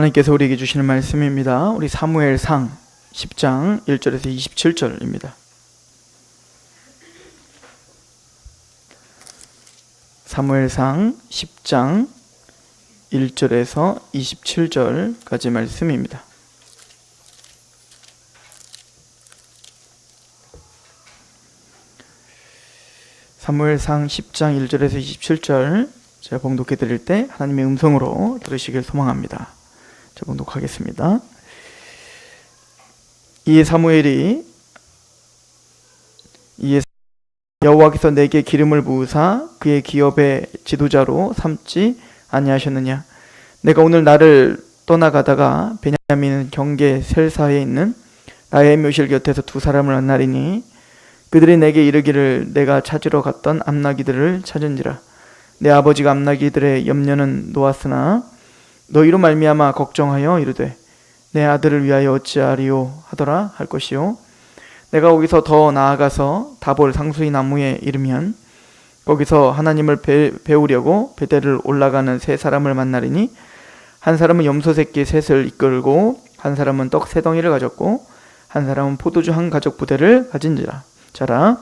하나님께서 우리에게 주시는 말씀입니다. 우리 사무엘상 10장 1절에서 27절입니다. 사무엘상 10장 1절에서 27절까지 말씀입니다. 사무엘상 10장 1절에서 27절 제가 봉독해 드릴 때 하나님의 음성으로 들으시길 소망합니다. 제가 봉독하겠습니다. 이에 사무엘이 여호와께서 내게 기름을 부으사 그의 기업의 지도자로 삼지 아니하셨느냐. 내가 오늘 나를 떠나가다가 베냐민 경계 셀사에 있는 나의 묘실 곁에서 두 사람을 만나리니 그들이 내게 이르기를 내가 찾으러 갔던 암나기들을 찾은지라. 내 아버지가 암나기들의 염려는 놓았으나 너희로 말미암아 걱정하여 이르되 내 아들을 위하여 어찌하리요 하더라 할 것이요. 내가 거기서 더 나아가서 다볼 상수리 나무에 이르면 거기서 하나님을 배우려고 베델을 올라가는 세 사람을 만나리니 한 사람은 염소 새끼 셋을 이끌고 한 사람은 떡 세 덩이를 가졌고 한 사람은 포도주 한 가죽 부대를 가진지라. 자라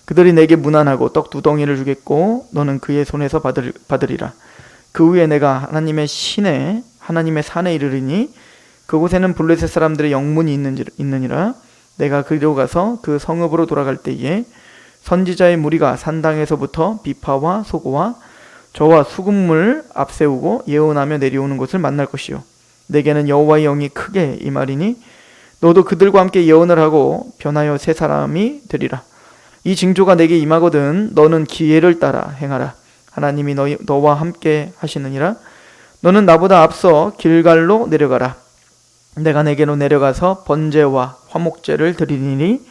그들이 내게 문안하고 떡 두 덩이를 주겠고 너는 그의 손에서 받으리라. 그 후에 내가 하나님의 산에 이르리니 그곳에는 블레셋 사람들의 영문이 있느니라. 내가 그리로 가서 그 성읍으로 돌아갈 때에 선지자의 무리가 산당에서부터 비파와 소고와 저와 수금을 앞세우고 예언하며 내려오는 것을 만날 것이요. 내게는 여호와의 영이 크게 임하리니 너도 그들과 함께 예언을 하고 변하여 세 사람이 되리라. 이 징조가 내게 임하거든 너는 기회를 따라 행하라. 하나님이 너와 함께 하시느니라. 너는 나보다 앞서 길갈로 내려가라. 내가 내게로 내려가서 번제와 화목제를 드리리니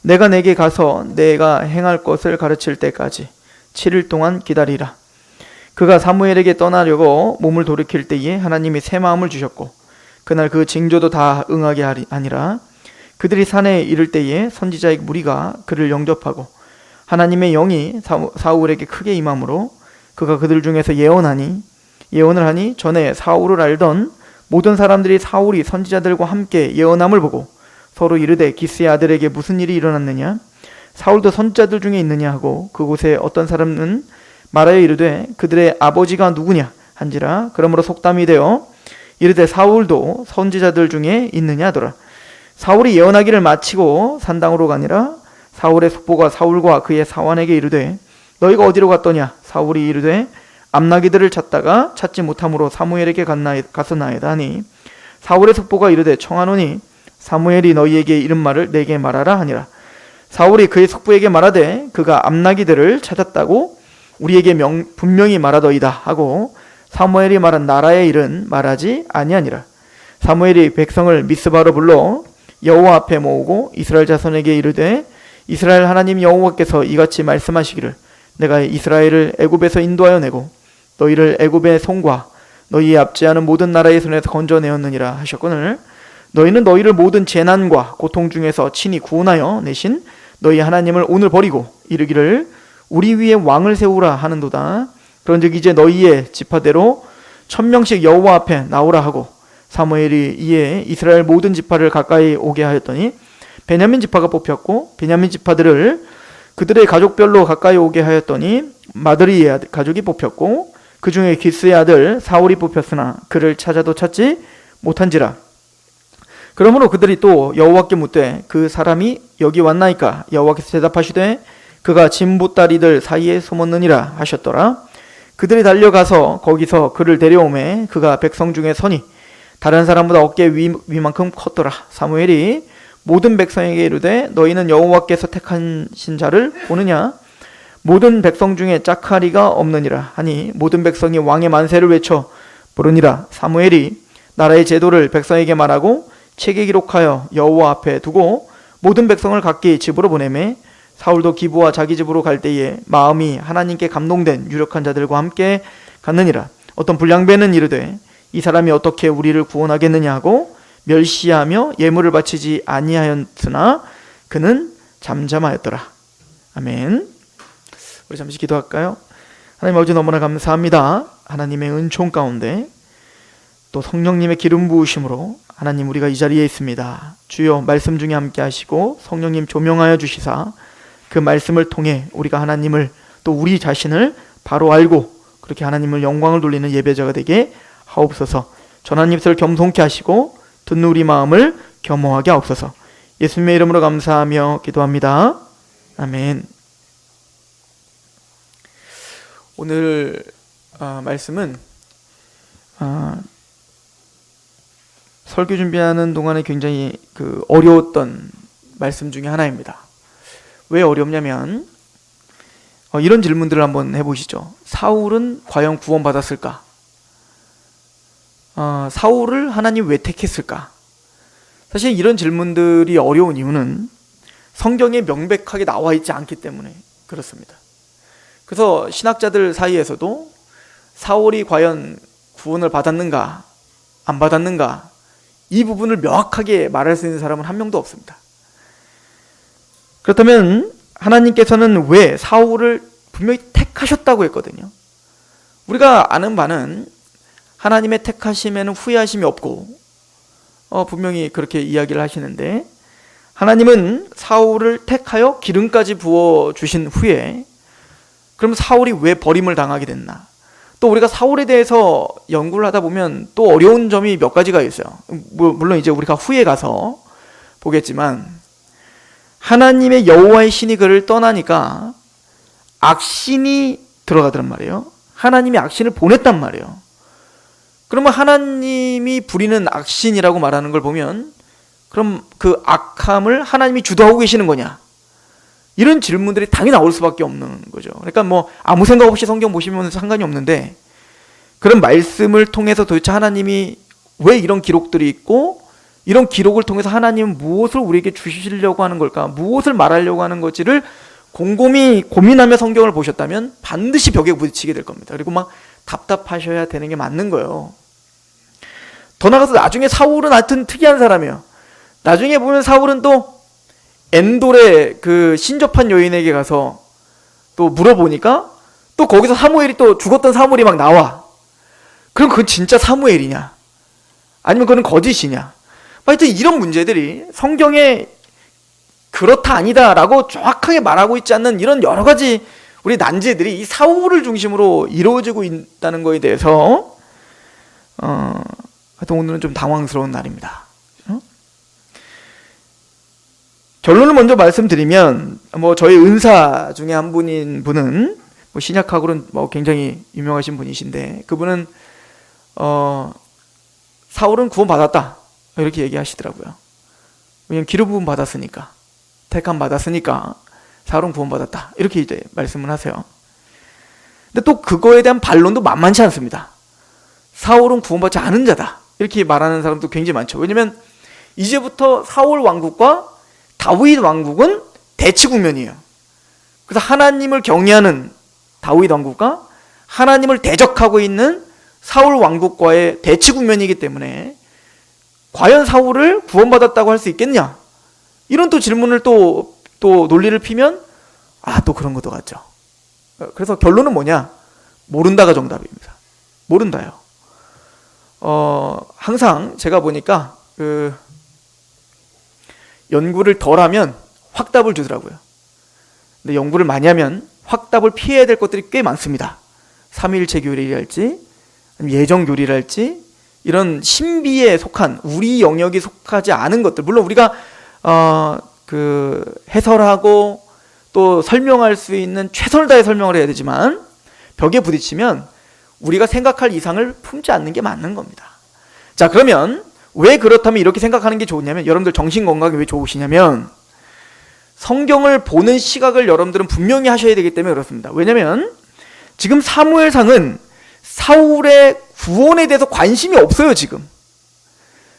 내가 내게 가서 내가 행할 것을 가르칠 때까지 7일 동안 기다리라. 그가 사무엘에게 떠나려고 몸을 돌이킬 때에 하나님이 새 마음을 주셨고 그날 그 징조도 다 응하게 하니라. 그들이 산에 이를 때에 선지자의 무리가 그를 영접하고 하나님의 영이 사울에게 크게 임함으로 그가 그들 중에서 예언을 하니 전에 사울을 알던 모든 사람들이 사울이 선지자들과 함께 예언함을 보고 서로 이르되 기스의 아들에게 무슨 일이 일어났느냐 사울도 선지자들 중에 있느냐 하고 그곳에 어떤 사람은 말하여 이르되 그들의 아버지가 누구냐 한지라. 그러므로 속담이 되어 이르되 사울도 선지자들 중에 있느냐 하더라. 사울이 예언하기를 마치고 산당으로 가니라. 사울의 숙보가 사울과 그의 사환에게 이르되 너희가 어디로 갔더냐. 사울이 이르되 암나기들을 찾다가 찾지 못함으로 사무엘에게 갔었나이다 하니 사울의 숙보가 이르되 청하노니 사무엘이 너희에게 이른 말을 내게 말하라 하니라. 사울이 그의 숙부에게 말하되 그가 암나기들을 찾았다고 우리에게 분명히 말하더이다 하고 사무엘이 말한 나라의 일은 말하지 아니하니라. 사무엘이 백성을 미스바로 불러 여호와 앞에 모으고 이스라엘 자손에게 이르되 이스라엘 하나님 여호와께서 이같이 말씀하시기를 내가 이스라엘을 애굽에서 인도하여 내고 너희를 애굽의 손과 너희의 압제하는 모든 나라의 손에서 건져내었느니라 하셨거늘 너희는 너희를 모든 재난과 고통 중에서 친히 구원하여 내신 너희 하나님을 오늘 버리고 이르기를 우리 위에 왕을 세우라 하는도다. 그런즉 이제 너희의 지파대로 1000명씩 여호와 앞에 나오라 하고 사무엘이 이에 이스라엘 모든 지파를 가까이 오게 하였더니 베냐민 지파가 뽑혔고 베냐민 지파들을 그들의 가족별로 가까이 오게 하였더니 마드리의 가족이 뽑혔고 그 중에 기스의 아들 사울이 뽑혔으나 그를 찾아도 찾지 못한지라. 그러므로 그들이 또 여호와께 묻되 그 사람이 여기 왔나이까. 여호와께서 대답하시되 그가 진보다리들 사이에 숨었느니라 하셨더라. 그들이 달려가서 거기서 그를 데려오매 그가 백성 중에 서니 다른 사람보다 어깨 위만큼 컸더라. 사무엘이 모든 백성에게 이르되 너희는 여호와께서 택하신 자를 보느냐. 모든 백성 중에 짝하리가 없느니라 하니 모든 백성이 왕의 만세를 외쳐 부르니라. 사무엘이 나라의 제도를 백성에게 말하고 책에 기록하여 여호와 앞에 두고 모든 백성을 각기 집으로 보내매 사울도 기브와 자기 집으로 갈 때에 마음이 하나님께 감동된 유력한 자들과 함께 갔느니라. 어떤 불량배는 이르되 이 사람이 어떻게 우리를 구원하겠느냐 하고 멸시하며 예물을 바치지 아니하였으나 그는 잠잠하였더라. 아멘. 우리 잠시 기도할까요? 하나님 아버지 너무나 감사합니다. 하나님의 은총 가운데 또 성령님의 기름 부으심으로 하나님 우리가 이 자리에 있습니다. 주여 말씀 중에 함께 하시고 성령님 조명하여 주시사 그 말씀을 통해 우리가 하나님을 또 우리 자신을 바로 알고 그렇게 하나님을 영광을 돌리는 예배자가 되게 하옵소서. 전한 입술 겸손케 하시고 듣는 우리 마음을 겸허하게 하옵소서. 예수님의 이름으로 감사하며 기도합니다. 아멘. 오늘 말씀은 설교 준비하는 동안에 굉장히 어려웠던 말씀 중에 하나입니다. 왜 어렵냐면 이런 질문들을 한번 해보시죠. 사울은 과연 구원받았을까? 사울을 하나님 왜 택했을까? 사실 이런 질문들이 어려운 이유는 성경에 명백하게 나와 있지 않기 때문에 그렇습니다. 그래서 신학자들 사이에서도 사울이 과연 구원을 받았는가 안 받았는가 이 부분을 명확하게 말할 수 있는 사람은 한 명도 없습니다. 그렇다면 하나님께서는 왜 사울을 분명히 택하셨다고 했거든요. 우리가 아는 바는 하나님의 택하심에는 후회하심이 없고 분명히 그렇게 이야기를 하시는데, 하나님은 사울을 택하여 기름까지 부어주신 후에 그럼 사울이 왜 버림을 당하게 됐나? 또 우리가 사울에 대해서 연구를 하다 보면 또 어려운 점이 몇 가지가 있어요. 물론 이제 우리가 후에 가서 보겠지만, 하나님의 여호와의 신이 그를 떠나니까 악신이 들어가더란 말이에요. 하나님이 악신을 보냈단 말이에요. 그러면 하나님이 부리는 악신이라고 말하는 걸 보면 그럼 그 악함을 하나님이 주도하고 계시는 거냐? 이런 질문들이 당연히 나올 수밖에 없는 거죠. 그러니까 아무 생각 없이 성경 보시면 상관이 없는데, 그런 말씀을 통해서 도대체 하나님이 왜 이런 기록들이 있고 이런 기록을 통해서 하나님은 무엇을 우리에게 주시려고 하는 걸까? 무엇을 말하려고 하는 것지를 곰곰이 고민하며 성경을 보셨다면 반드시 벽에 부딪히게 될 겁니다. 그리고 막 답답하셔야 되는 게 맞는 거예요. 더 나가서 나중에 사울은 하여튼 특이한 사람이에요. 나중에 보면 사울은 또 엔돌의 그 신접한 여인에게 가서 또 물어보니까 또 거기서 사무엘이 또 죽었던 사무엘이 막 나와. 그럼 그건 진짜 사무엘이냐? 아니면 그건 거짓이냐? 하여튼 이런 문제들이 성경에 그렇다 아니다 라고 정확하게 말하고 있지 않는 이런 여러 가지 우리 난제들이 이 사울을 중심으로 이루어지고 있다는 거에 대해서 하여튼 오늘은 좀 당황스러운 날입니다. 결론을 먼저 말씀드리면 저희 은사 중에 한 분은 신약학으로는 굉장히 유명하신 분이신데, 그분은 사울은 구원받았다 이렇게 얘기하시더라고요. 왜냐면 기름 부음 받았으니까, 택함 받았으니까 사울은 구원받았다 이렇게 이제 말씀을 하세요. 근데 또 그거에 대한 반론도 만만치 않습니다. 사울은 구원받지 않은 자다 이렇게 말하는 사람도 굉장히 많죠. 왜냐면 이제부터 사울 왕국과 다윗 왕국은 대치 국면이에요. 그래서 하나님을 경외하는 다윗 왕국과 하나님을 대적하고 있는 사울 왕국과의 대치 국면이기 때문에 과연 사울을 구원받았다고 할 수 있겠냐? 이런 또 질문을 또 논리를 피면 또 그런 것도 같죠. 그래서 결론은 뭐냐? 모른다가 정답입니다. 모른다요. 항상 제가 보니까 연구를 덜 하면 확답을 주더라고요. 근데 연구를 많이 하면 확답을 피해야 될 것들이 꽤 많습니다. 삼위일체 교리랄지 예정 교리랄지 이런 신비에 속한, 우리 영역이 속하지 않은 것들, 물론 우리가 해설하고 또 설명할 수 있는 최선을 다해 설명을 해야 되지만 벽에 부딪히면 우리가 생각할 이상을 품지 않는 게 맞는 겁니다. 자, 그러면 왜 그렇다면 이렇게 생각하는 게 좋으냐면, 여러분들 정신건강이 왜 좋으시냐면 성경을 보는 시각을 여러분들은 분명히 하셔야 되기 때문에 그렇습니다. 왜냐면 지금 사무엘상은 사울의 구원에 대해서 관심이 없어요. 지금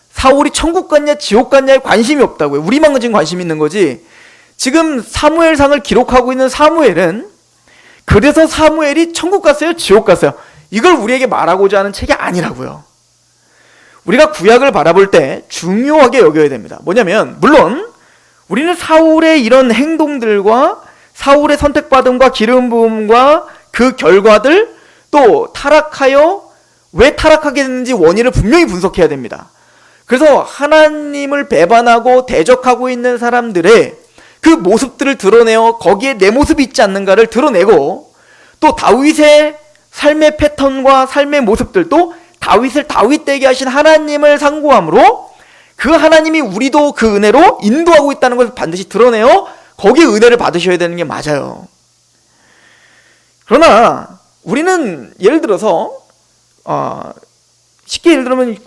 사울이 천국 갔냐 지옥 갔냐에 관심이 없다고요. 우리만 지금 관심 있는 거지. 지금 사무엘상을 기록하고 있는 사무엘은 그래서 사무엘이 천국 갔어요 지옥 갔어요 이걸 우리에게 말하고자 하는 책이 아니라고요. 우리가 구약을 바라볼 때 중요하게 여겨야 됩니다. 뭐냐면, 물론 우리는 사울의 이런 행동들과 사울의 선택받음과 기름 부음과 그 결과들, 또 타락하여 왜 타락하게 됐는지 원인을 분명히 분석해야 됩니다. 그래서 하나님을 배반하고 대적하고 있는 사람들의 그 모습들을 드러내어 거기에 내 모습이 있지 않는가를 드러내고, 또 다윗의 삶의 패턴과 삶의 모습들도 다윗을 다윗되게 하신 하나님을 상고함으로 그 하나님이 우리도 그 은혜로 인도하고 있다는 것을 반드시 드러내어 거기에 은혜를 받으셔야 되는 게 맞아요. 그러나 우리는 예를 들어서 쉽게 예를 들면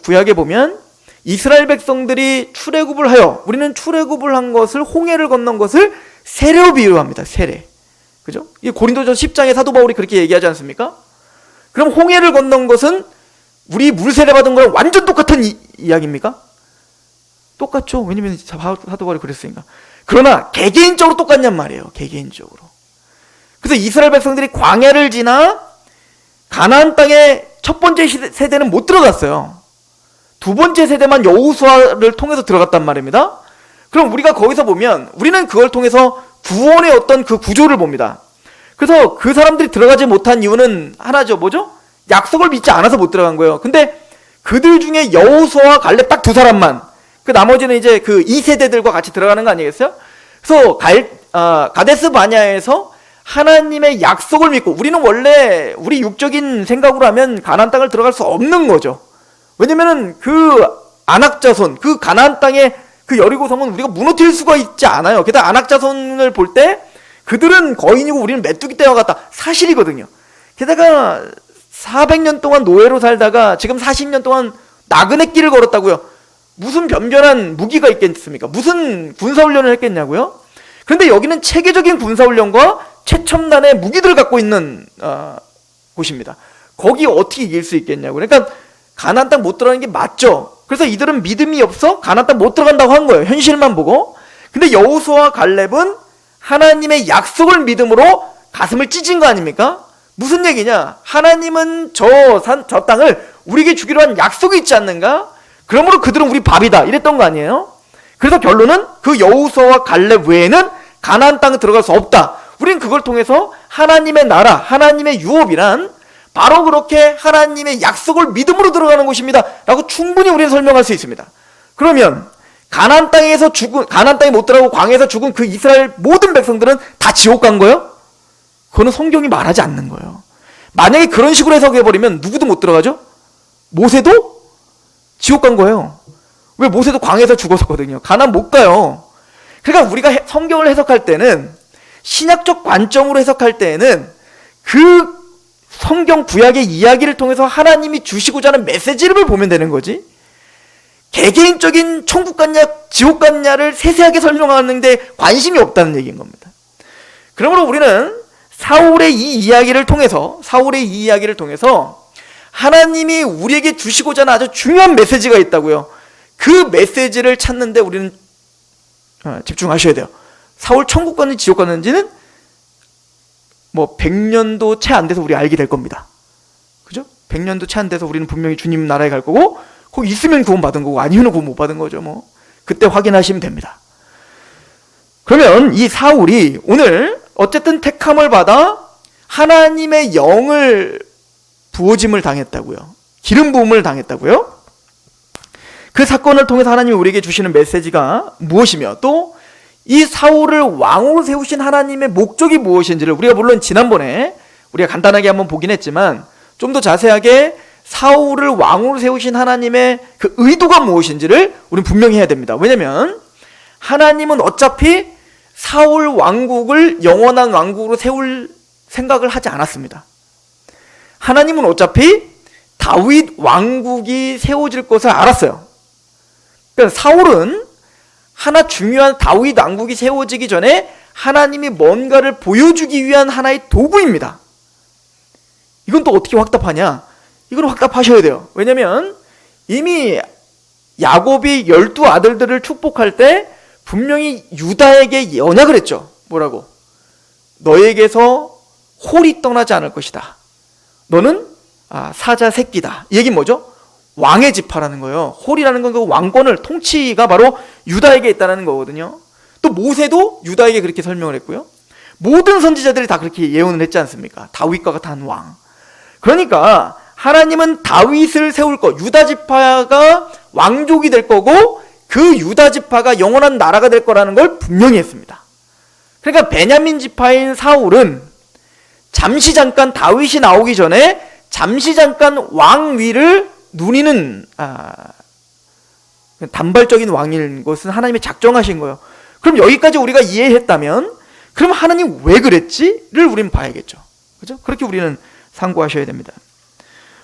구약에 보면 이스라엘 백성들이 출애굽을 하여, 우리는 출애굽을 한 것을, 홍해를 건넌 것을 세례로 비유합니다. 세례. 그죠? 이 고린도전 10장에 사도 바울이 그렇게 얘기하지 않습니까? 그럼 홍해를 건넌 것은 우리 물 세례 받은 거랑 완전 똑같은 이야기입니까? 똑같죠. 왜냐면 사도 바울이 그랬으니까. 그러나 개개인적으로 똑같냔 말이에요. 개개인적으로. 그래서 이스라엘 백성들이 광야를 지나 가나안 땅에 첫 번째 세대는 못 들어갔어요. 두 번째 세대만 여호수아를 통해서 들어갔단 말입니다. 그럼 우리가 거기서 보면 우리는 그걸 통해서 구원의 어떤 그 구조를 봅니다. 그래서 그 사람들이 들어가지 못한 이유는 하나죠. 뭐죠? 약속을 믿지 않아서 못 들어간 거예요. 근데 그들 중에 여호수아와 갈렙 딱 두 사람만, 그 나머지는 이제 그 2세대들과 같이 들어가는 거 아니겠어요? 그래서 가데스 바냐에서 하나님의 약속을 믿고, 우리는 원래 우리 육적인 생각으로 하면 가나안 땅을 들어갈 수 없는 거죠. 왜냐면은 그 아낙 자손, 그 가나안 땅의 그 여리고 성은 우리가 무너뜨릴 수가 있지 않아요. 게다가 아낙 자손을 볼 때 그들은 거인이고 우리는 메뚜기 떼와 같다. 사실이거든요. 게다가 400년 동안 노예로 살다가 지금 40년 동안 나그네 길을 걸었다고요. 무슨 변변한 무기가 있겠습니까? 무슨 군사훈련을 했겠냐고요? 그런데 여기는 체계적인 군사훈련과 최첨단의 무기들을 갖고 있는 곳입니다. 거기 어떻게 이길 수 있겠냐고. 그러니까 가나안 땅 못 들어가는 게 맞죠. 그래서 이들은 믿음이 없어 가나안 땅 못 들어간다고 한 거예요. 현실만 보고. 근데 여호수아와 갈렙은 하나님의 약속을 믿음으로 가슴을 찢은 거 아닙니까? 무슨 얘기냐? 하나님은 저 땅을 우리에게 주기로 한 약속이 있지 않는가? 그러므로 그들은 우리 밥이다, 이랬던 거 아니에요? 그래서 결론은 그 여호수아와 갈렙 외에는 가나안 땅에 들어갈 수 없다. 우리는 그걸 통해서 하나님의 나라, 하나님의 유업이란 바로 그렇게 하나님의 약속을 믿음으로 들어가는 곳입니다 라고 충분히 우리는 설명할 수 있습니다. 그러면 가나안 땅에 못 들어가고 광야에서 죽은 그 이스라엘 모든 백성들은 다 지옥 간 거예요? 그거는 성경이 말하지 않는 거예요. 만약에 그런 식으로 해석해버리면 누구도 못 들어가죠? 모세도 지옥 간 거예요. 왜? 모세도 광야에서 죽었었거든요. 가나안 못 가요. 그러니까 우리가 성경을 해석할 때는, 신약적 관점으로 해석할 때에는 그 성경 구약의 이야기를 통해서 하나님이 주시고자 하는 메시지를 보면 되는 거지, 개개인적인 천국 갔냐 지옥 갔냐를 세세하게 설명하는데 관심이 없다는 얘기인 겁니다. 그러므로 우리는 사울의 이 이야기를 통해서 하나님이 우리에게 주시고자 하는 아주 중요한 메시지가 있다고요. 그 메시지를 찾는데 우리는 집중하셔야 돼요. 사울 천국 갔는지 지옥 갔는지는 뭐 100년도 채 안 돼서 우리 알게 될 겁니다. 그죠? 100년도 채 안 돼서 우리는 분명히 주님 나라에 갈 거고, 거기 있으면 구원 받은 거고 아니면 구원 못 받은 거죠. 뭐 그때 확인하시면 됩니다. 그러면 이 사울이 오늘 어쨌든 택함을 받아 하나님의 영을 부어짐을 당했다고요. 기름 부음을 당했다고요. 그 사건을 통해서 하나님이 우리에게 주시는 메시지가 무엇이며, 또 이 사울을 왕으로 세우신 하나님의 목적이 무엇인지를 우리가 물론 지난번에 우리가 간단하게 한번 보긴 했지만, 좀 더 자세하게 사울을 왕으로 세우신 하나님의 그 의도가 무엇인지를 우리는 분명히 해야 됩니다. 왜냐면 하나님은 어차피 사울 왕국을 영원한 왕국으로 세울 생각을 하지 않았습니다. 하나님은 어차피 다윗 왕국이 세워질 것을 알았어요. 그러니까 사울은 하나 중요한 다윗 왕국이 세워지기 전에 하나님이 뭔가를 보여주기 위한 하나의 도구입니다. 이건 또 어떻게 확답하냐? 이건 확답하셔야 돼요. 왜냐면 이미 야곱이 12아들들을 축복할 때 분명히 유다에게 언약을 했죠. 뭐라고? 너에게서 홀이 떠나지 않을 것이다. 너는 사자 새끼다. 이 얘기는 뭐죠? 왕의 지파라는 거예요. 홀이라는 건 그 왕권을, 통치가 바로 유다에게 있다는 거거든요. 또 모세도 유다에게 그렇게 설명을 했고요. 모든 선지자들이 다 그렇게 예언을 했지 않습니까? 다윗과 같은 왕. 그러니까 하나님은 다윗을 세울 거, 유다 지파가 왕족이 될 거고 그 유다 지파가 영원한 나라가 될 거라는 걸 분명히 했습니다. 그러니까 베냐민 지파인 사울은 잠시 잠깐 다윗이 나오기 전에 잠시 잠깐 왕위를 누리는 단발적인 왕인 것은 하나님이 작정하신 거예요. 그럼 여기까지 우리가 이해했다면 그럼 하나님 왜 그랬지를 우리는 봐야겠죠. 그죠? 그렇게 우리는 상고하셔야 됩니다.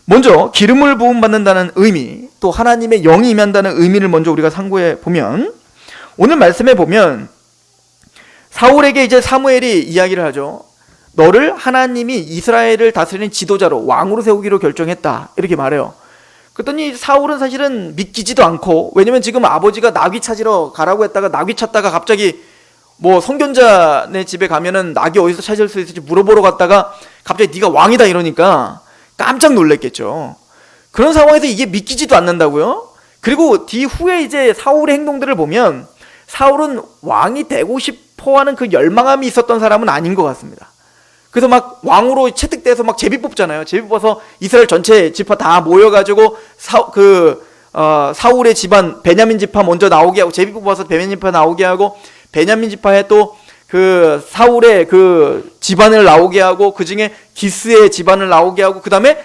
먼저 기름을 부음 받는다는 의미, 또 하나님의 영이 임한다는 의미를 먼저 우리가 상고해 보면, 오늘 말씀에 보면 사울에게 이제 사무엘이 이야기를 하죠. 너를 하나님이 이스라엘을 다스리는 지도자로 왕으로 세우기로 결정했다, 이렇게 말해요. 그랬더니 사울은 사실은 믿기지도 않고, 왜냐면 지금 아버지가 나귀 찾으러 가라고 했다가 나귀 찾다가 갑자기 뭐 성견자네 집에 가면은 나귀 어디서 찾을 수 있을지 물어보러 갔다가 갑자기 네가 왕이다 이러니까 깜짝 놀랐겠죠. 그런 상황에서 이게 믿기지도 않는다고요. 그리고 뒤후에 이제 사울의 행동들을 보면 사울은 왕이 되고 싶어하는 그 열망함이 있었던 사람은 아닌 것 같습니다. 그래서 막 왕으로 채택돼서 막 제비 뽑잖아요. 제비 뽑아서 이스라엘 전체 지파 다 모여가지고 사울의 집안 베냐민 지파 먼저 나오게 하고, 제비 뽑아서 베냐민 지파 나오게 하고, 베냐민 지파에 또 그 사울의 그 집안을 나오게 하고, 그 중에 기스의 집안을 나오게 하고, 그 다음에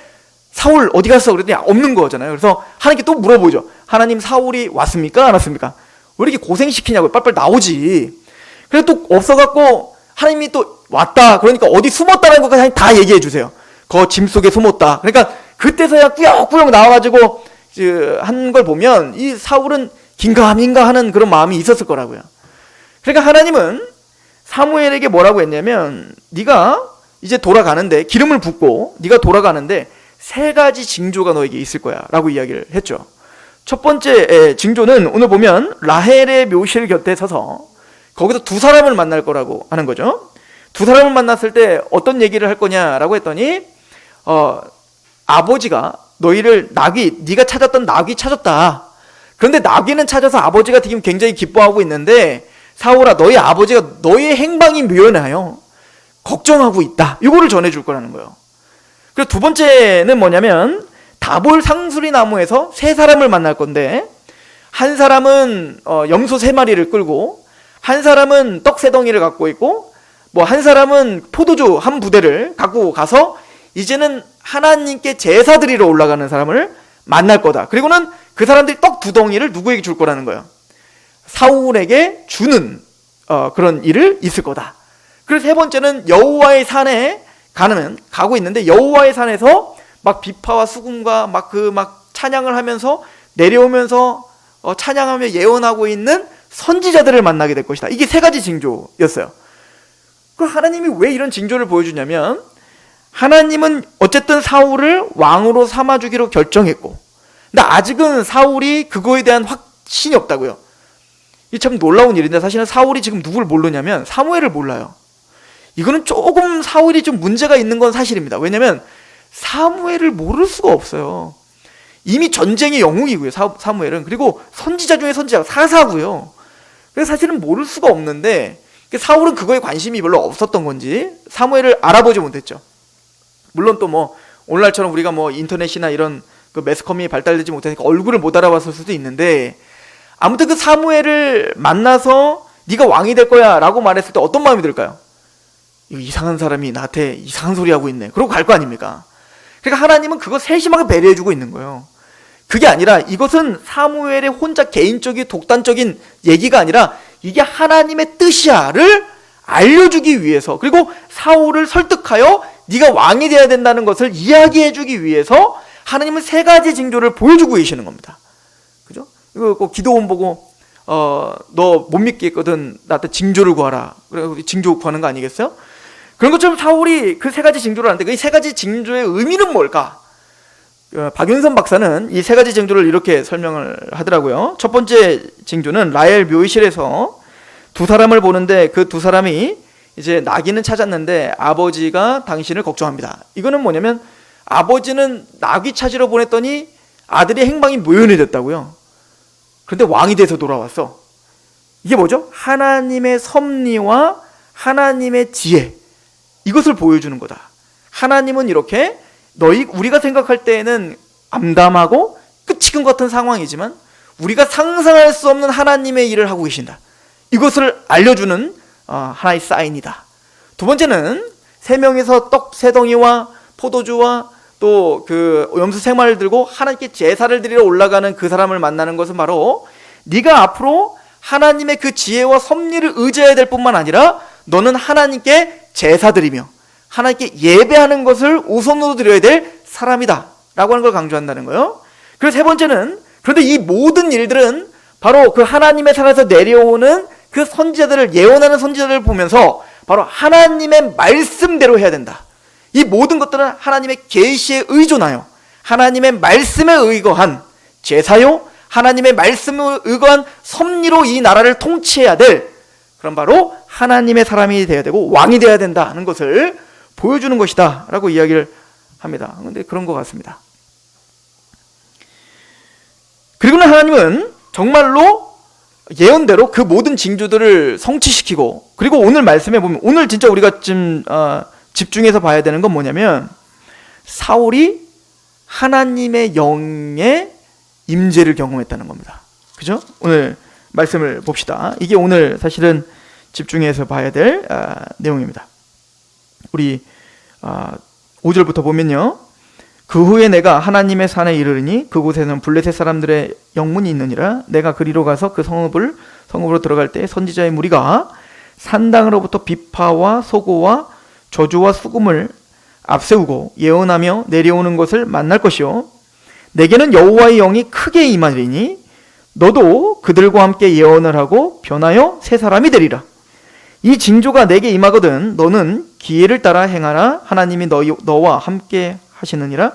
사울 어디 갔어? 그랬더니 없는 거잖아요. 그래서 하나님께 또 물어보죠. 하나님, 사울이 왔습니까? 안 왔습니까? 왜 이렇게 고생시키냐고요. 빨리빨리 나오지. 그래서 또 없어갖고 하나님이 또 왔다. 그러니까 어디 숨었다는 것까지 다 얘기해 주세요. 그 짐 속에 숨었다. 그러니까 그때서야 꾸역꾸역 나와가지고 한 걸 보면 이 사울은 긴가민가 하는 그런 마음이 있었을 거라고요. 그러니까 하나님은 사무엘에게 뭐라고 했냐면, 네가 이제 돌아가는데, 기름을 붓고 네가 돌아가는데 3가지 징조가 너에게 있을 거야 라고 이야기를 했죠. 첫 번째 징조는 오늘 보면 라헬의 묘실 곁에 서서 거기서 2사람을 만날 거라고 하는 거죠. 2사람을 만났을 때 어떤 얘기를 할 거냐라고 했더니 아버지가 너희를 네가 찾았던 나귀 찾았다. 그런데 나귀는 찾아서 아버지가 지금 굉장히 기뻐하고 있는데, 사울아, 너희 아버지가 너의 행방이 묘연하여 걱정하고 있다. 이거를 전해줄 거라는 거예요. 그리고 두 번째는 뭐냐면 다볼 상수리 나무에서 3사람을 만날 건데, 한 사람은 염소 3마리를 끌고, 한 사람은 떡 3덩이를 갖고 있고, 뭐 한 사람은 포도주 한 부대를 갖고 가서 이제는 하나님께 제사 드리러 올라가는 사람을 만날 거다. 그리고는 그 사람들이 떡 2덩이를 누구에게 줄 거라는 거예요. 사울에게 주는 그런 일을 있을 거다. 그리고 3번째는 여호와의 산에 가고 있는데, 여호와의 산에서 막 비파와 수금과 막 찬양을 하면서 내려오면서 찬양하며 예언하고 있는 선지자들을 만나게 될 것이다. 이게 3가지 징조였어요. 그럼 하나님이 왜 이런 징조를 보여주냐면, 하나님은 어쨌든 사울을 왕으로 삼아주기로 결정했고, 근데 아직은 사울이 그거에 대한 확신이 없다고요. 이게 참 놀라운 일인데, 사실은 사울이 지금 누굴 모르냐면 사무엘을 몰라요. 이거는 조금 사울이 좀 문제가 있는 건 사실입니다. 왜냐면 사무엘을 모를 수가 없어요. 이미 전쟁의 영웅이고요, 사무엘은. 그리고 선지자 중에 선지자가 사사고요. 그래서 사실은 모를 수가 없는데, 사울은 그거에 관심이 별로 없었던 건지 사무엘을 알아보지 못했죠. 물론 또 뭐 오늘날처럼 우리가 뭐 인터넷이나 이런 그 매스컴이 발달되지 못하니까 얼굴을 못 알아봤을 수도 있는데, 아무튼 그 사무엘을 만나서 네가 왕이 될 거야 라고 말했을 때 어떤 마음이 들까요? 이상한 사람이 나한테 이상한 소리 하고 있네. 그러고 갈 거 아닙니까? 그러니까 하나님은 그거 세심하게 배려해주고 있는 거예요. 그게 아니라 이것은 사무엘의 혼자 개인적인 독단적인 얘기가 아니라 이게 하나님의 뜻이야를 알려주기 위해서, 그리고 사울을 설득하여 네가 왕이 되어야 된다는 것을 이야기해주기 위해서 하나님은 3가지 징조를 보여주고 계시는 겁니다. 그죠? 이거 꼭 기도원 보고 너 못 믿겠거든, 나한테 징조를 구하라. 그래 징조 구하는 거 아니겠어요? 그런 것처럼 사울이 그 3가지 징조를 하는데, 그 3가지 징조의 의미는 뭘까? 박윤선 박사는 이 3가지 징조를 이렇게 설명을 하더라고요. 첫 번째 징조는 라헬 묘실에서 2사람을 보는데, 그 2사람이 이제 나귀는 찾았는데 아버지가 당신을 걱정합니다. 이거는 뭐냐면 아버지는 나귀 찾으러 보냈더니 아들의 행방이 묘연해졌다고요. 그런데 왕이 돼서 돌아왔어. 이게 뭐죠? 하나님의 섭리와 하나님의 지혜, 이것을 보여주는 거다. 하나님은 이렇게 우리가 생각할 때에는 암담하고 끝이근 같은 상황이지만 우리가 상상할 수 없는 하나님의 일을 하고 계신다. 이것을 알려주는 하나의 사인이다. 두 번째는 3명이서 떡 3덩이와 포도주와 또 그 염소 생마를 들고 하나님께 제사를 드리러 올라가는 그 사람을 만나는 것은 바로 네가 앞으로 하나님의 그 지혜와 섭리를 의지해야 될 뿐만 아니라 너는 하나님께 제사 드리며 하나님께 예배하는 것을 우선으로 드려야 될 사람이다 라고 하는 걸 강조한다는 거예요. 그리고 세 번째는 그런데 이 모든 일들은 바로 그 하나님의 산에서 내려오는 그 선지자들을, 예언하는 선지자들을 보면서 바로 하나님의 말씀대로 해야 된다. 이 모든 것들은 하나님의 계시에 의존하여 하나님의 말씀에 의거한 제사요, 하나님의 말씀에 의거한 섭리로 이 나라를 통치해야 될 그런 바로 하나님의 사람이 되어야 되고 왕이 되어야 된다 하는 것을 보여주는 것이다 라고 이야기를 합니다. 그런데 그런 것 같습니다. 그리고는 하나님은 정말로 예언대로 그 모든 징조들을 성취시키고, 그리고 오늘 말씀해 보면, 오늘 진짜 우리가 좀 집중해서 봐야 되는 건 뭐냐면 사울이 하나님의 영의 임재를 경험했다는 겁니다. 그죠? 오늘 말씀을 봅시다. 이게 오늘 사실은 집중해서 봐야 될 내용입니다. 우리 5절부터 보면요. 그 후에 내가 하나님의 산에 이르르니 그곳에는 블레셋 사람들의 영문이 있느니라. 내가 그리로 가서 그 성읍으로 들어갈 때 선지자의 무리가 산당으로부터 비파와 소고와 저주와 수금을 앞세우고 예언하며 내려오는 것을 만날 것이요, 내게는 여호와의 영이 크게 임하리니 너도 그들과 함께 예언을 하고 변하여 새 사람이 되리라. 이 징조가 내게 임하거든 너는 기회를 따라 행하라. 하나님이 너와 함께 하시느니라.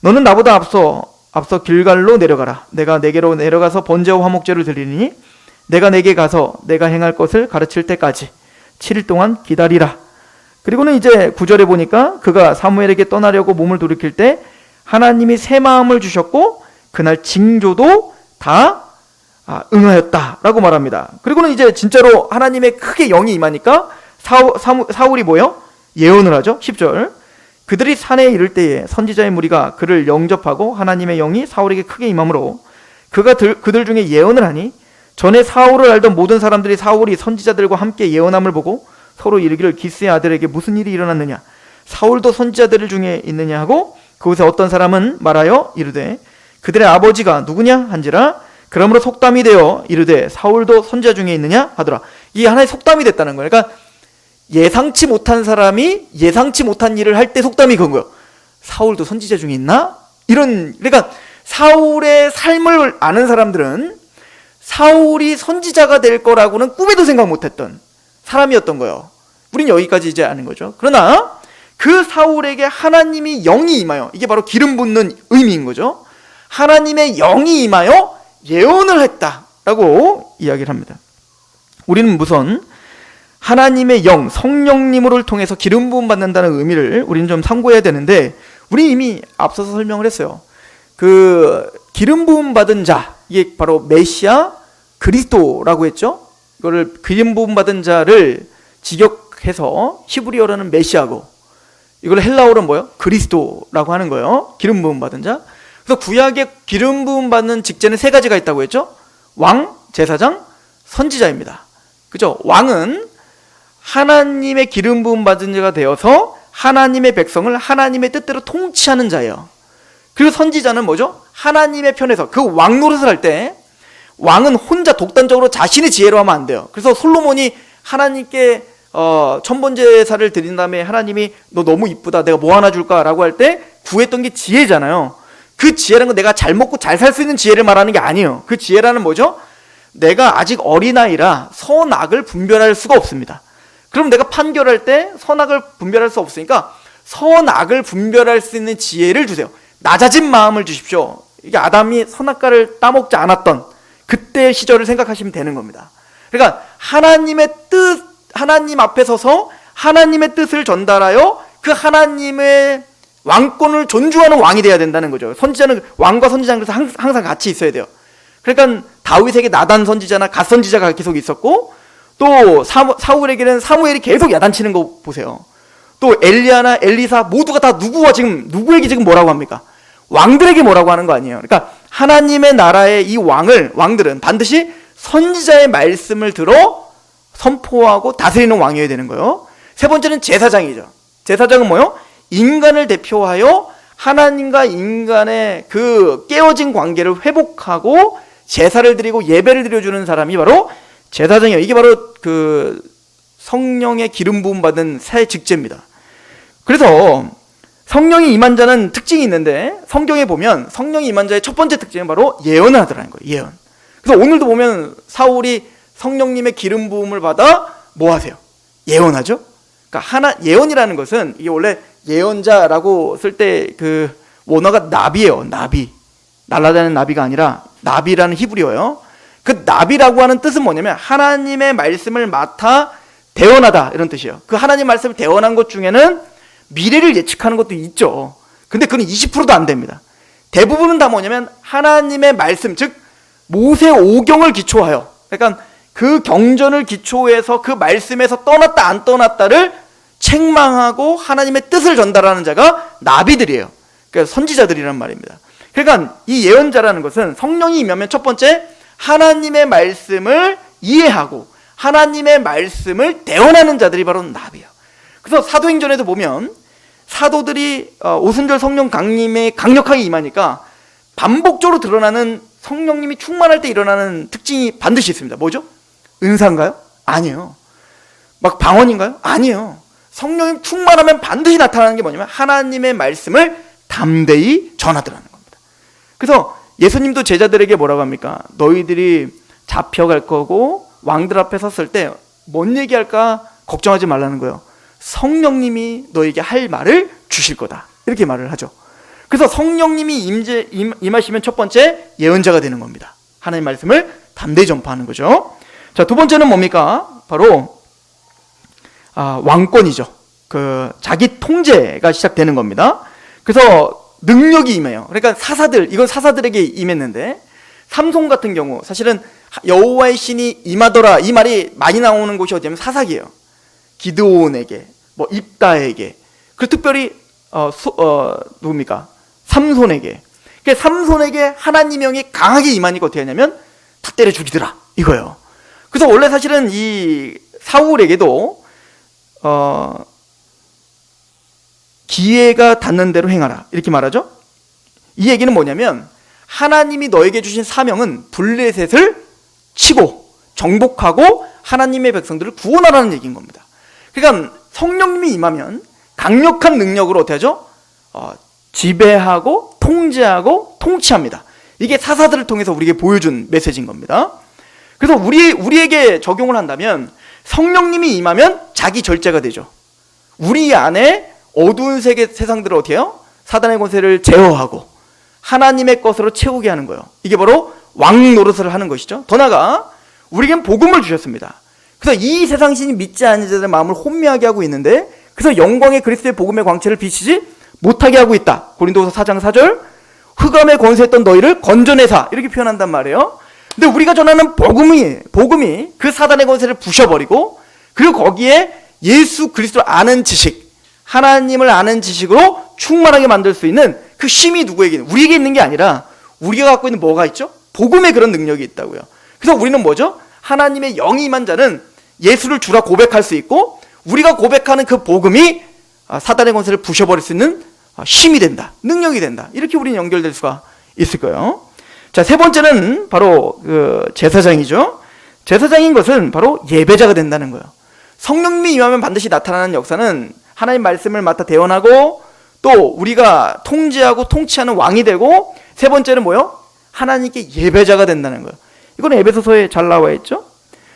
너는 나보다 앞서 길갈로 내려가라. 내가 내게로 내려가서 번제와 화목제를 드리니 내가 내게 가서 내가 행할 것을 가르칠 때까지 7일 동안 기다리라. 그리고는 이제 9절에 보니까 그가 사무엘에게 떠나려고 몸을 돌이킬 때 하나님이 새 마음을 주셨고 그날 징조도 다 응하였다 라고 말합니다. 그리고는 이제 진짜로 하나님의 크게 영이 임하니까 사울이 뭐요? 예언을 하죠. 10절. 그들이 산에 이를 때에 선지자의 무리가 그를 영접하고 하나님의 영이 사울에게 크게 임함으로 그가 그들 중에 예언을 하니 전에 사울을 알던 모든 사람들이 사울이 선지자들과 함께 예언함을 보고 서로 이르기를 기스의 아들에게 무슨 일이 일어났느냐, 사울도 선지자들 중에 있느냐 하고 그곳에 어떤 사람은 말하여 이르되 그들의 아버지가 누구냐 한지라. 그러므로 속담이 되어 이르되 사울도 선지자 중에 있느냐 하더라. 이게 하나의 속담이 됐다는 거예요. 그러니까 예상치 못한 사람이 예상치 못한 일을 할 때 속담이 그런 거예요. 사울도 선지자 중에 있나? 그러니까 사울의 삶을 아는 사람들은 사울이 선지자가 될 거라고는 꿈에도 생각 못했던 사람이었던 거예요. 우린 여기까지 이제 아는 거죠. 그러나 그 사울에게 하나님이 영이 임하여, 이게 바로 기름 붓는 의미인 거죠. 하나님의 영이 임하여 예언을 했다라고 이야기를 합니다. 우리는 우선 하나님의 영, 성령님을 통해서 기름 부음 받는다는 의미를 우리는 좀 참고해야 되는데, 우리 이미 앞서서 설명을 했어요. 그 기름 부음 받은 자, 이게 바로 메시아 그리스도라고 했죠. 이거를 기름 부음 받은 자를 직역해서 히브리어로는 메시아고, 이걸 헬라어로 뭐예요? 그리스도라고 하는 거예요. 기름 부음 받은 자. 그래서 구약에 기름 부음 받는 직제는 3가지가 있다고 했죠. 왕, 제사장, 선지자입니다. 그죠? 왕은 하나님의 기름 부음 받은 자가 되어서 하나님의 백성을 하나님의 뜻대로 통치하는 자예요. 그리고 선지자는 뭐죠? 하나님의 편에서 그 왕 노릇을 할 때 왕은 혼자 독단적으로 자신의 지혜로 하면 안 돼요. 그래서 솔로몬이 하나님께 천번제사를 드린 다음에 하나님이 너 너무 이쁘다, 내가 뭐 하나 줄까? 라고 할 때 구했던 게 지혜잖아요. 그 지혜라는 건 내가 잘 먹고 잘 살 수 있는 지혜를 말하는 게 아니에요. 그 지혜라는 뭐죠? 내가 아직 어린아이라 선악을 분별할 수가 없습니다. 그럼 내가 판결할 때 선악을 분별할 수 없으니까 선악을 분별할 수 있는 지혜를 주세요. 낮아진 마음을 주십시오. 이게 아담이 선악과를 따먹지 않았던 그때 시절을 생각하시면 되는 겁니다. 그러니까 하나님의 뜻, 하나님 앞에 서서 하나님의 뜻을 전달하여 그 하나님의 왕권을 존중하는 왕이 돼야 된다는 거죠. 선지자는, 왕과 선지자는 그래서 항상 같이 있어야 돼요. 그러니까 다윗에게 나단 선지자나 갓 선지자가 계속 있었고, 또 사울에게는 사무엘이 계속 야단치는 거 보세요. 또 엘리야나 엘리사 모두가 다 누구에게 지금 뭐라고 합니까? 왕들에게 뭐라고 하는 거 아니에요. 그러니까 하나님의 나라의 이 왕들은 반드시 선지자의 말씀을 들어 선포하고 다스리는 왕이어야 되는 거예요. 세 번째는 제사장이죠. 제사장은 뭐요? 인간을 대표하여 하나님과 인간의 그 깨어진 관계를 회복하고 제사를 드리고 예배를 드려주는 사람이 바로 제사장이에요. 이게 바로 그 성령의 기름 부음 받은 새 직제입니다. 그래서 성령이 임한 자는 특징이 있는데 성경에 보면 성령이 임한 자의 첫 번째 특징은 바로 예언을 하더라는 거예요. 예언. 그래서 오늘도 보면 사울이 성령님의 기름 부음을 받아 뭐 하세요? 예언하죠. 그러니까 예언이라는 것은 이게 원래 예언자라고 쓸 때 그 원어가 나비예요. 나비. 날아다니는 나비가 아니라 나비라는 히브리어예요. 그 나비라고 하는 뜻은 뭐냐면 하나님의 말씀을 맡아 대언하다 이런 뜻이에요. 그 하나님 말씀을 대언한 것 중에는 미래를 예측하는 것도 있죠. 근데 그건 20%도 안 됩니다. 대부분은 다 뭐냐면 하나님의 말씀, 즉 모세 오경을 기초하여, 그러니까 그 경전을 기초해서 그 말씀에서 떠났다 안 떠났다를 책망하고 하나님의 뜻을 전달하는 자가 나비들이에요. 그러니까 선지자들이란 말입니다. 그러니까 이 예언자라는 것은 성령이 임하면 첫 번째 하나님의 말씀을 이해하고 하나님의 말씀을 대언하는 자들이 바로 나비예요. 그래서 사도행전에도 보면 사도들이 오순절 성령 강림에 강력하게 임하니까 반복적으로 드러나는 성령님이 충만할 때 일어나는 특징이 반드시 있습니다. 뭐죠? 은사인가요? 아니에요. 막 방언인가요? 아니에요. 성령님 충만하면 반드시 나타나는 게 뭐냐면 하나님의 말씀을 담대히 전하더라는 겁니다. 그래서 예수님도 제자들에게 뭐라고 합니까? 너희들이 잡혀갈 거고 왕들 앞에 섰을 때 뭔 얘기할까 걱정하지 말라는 거예요. 성령님이 너에게 할 말을 주실 거다. 이렇게 말을 하죠. 그래서 성령님이 임하시면 첫 번째 예언자가 되는 겁니다. 하나님의 말씀을 담대히 전파하는 거죠. 자, 두 번째는 뭡니까? 바로 왕권이죠. 그 자기 통제가 시작되는 겁니다. 그래서 능력이 임해요. 그러니까 이건 사사들에게 임했는데 삼손 같은 경우 사실은 여호와의 신이 임하더라 이 말이 많이 나오는 곳이 어디냐면 사사기예요. 기드온에게, 뭐 입다에게, 그리고 특별히 누굽니까? 삼손에게. 그러니까 삼손에게 하나님의 영이 강하게 임하니까 어떻게 하냐면 다 때려 죽이더라 이거예요. 그래서 원래 사실은 이 사울에게도 기회가 닿는 대로 행하라 이렇게 말하죠. 이 얘기는 뭐냐면 하나님이 너에게 주신 사명은 블레셋을 치고 정복하고 하나님의 백성들을 구원하라는 얘기인 겁니다. 그러니까 성령님이 임하면 강력한 능력으로 어떻게 하죠? 지배하고 통제하고 통치합니다. 이게 사사들을 통해서 우리에게 보여준 메시지인 겁니다. 그래서 우리에게 적용을 한다면 성령님이 임하면 자기 절제가 되죠. 우리 안에 어두운 세상들을 어떻게 해요? 사단의 권세를 제어하고 하나님의 것으로 채우게 하는 거예요. 이게 바로 왕 노릇을 하는 것이죠. 더 나아가 우리에겐 복음을 주셨습니다. 그래서 이 세상 신이 믿지 않는 자들의 마음을 혼미하게 하고 있는데 그래서 영광의 그리스도의 복음의 광채를 비치지 못하게 하고 있다. 고린도서 4장 4절 흑암에 권세했던 너희를 건져내사 이렇게 표현한단 말이에요. 근데 우리가 전하는 복음이 그 사단의 권세를 부셔버리고 그리고 거기에 예수 그리스도를 아는 지식, 하나님을 아는 지식으로 충만하게 만들 수 있는 그 힘이 누구에게 있는, 우리에게 있는 게 아니라 우리가 갖고 있는 뭐가 있죠? 복음의 그런 능력이 있다고요. 그래서 우리는 뭐죠? 하나님의 영이 임한 자는 예수를 주라 고백할 수 있고 우리가 고백하는 그 복음이 사단의 권세를 부셔버릴 수 있는 힘이 된다, 능력이 된다. 이렇게 우리는 연결될 수가 있을 거예요. 자, 세 번째는 바로 그 제사장이죠. 제사장인 것은 바로 예배자가 된다는 거예요. 성령님이 임하면 반드시 나타나는 역사는 하나님 말씀을 맡아 대언하고 또 우리가 통제하고 통치하는 왕이 되고 세 번째는 뭐요? 하나님께 예배자가 된다는 거예요. 이거는 에베소서에 잘 나와 있죠.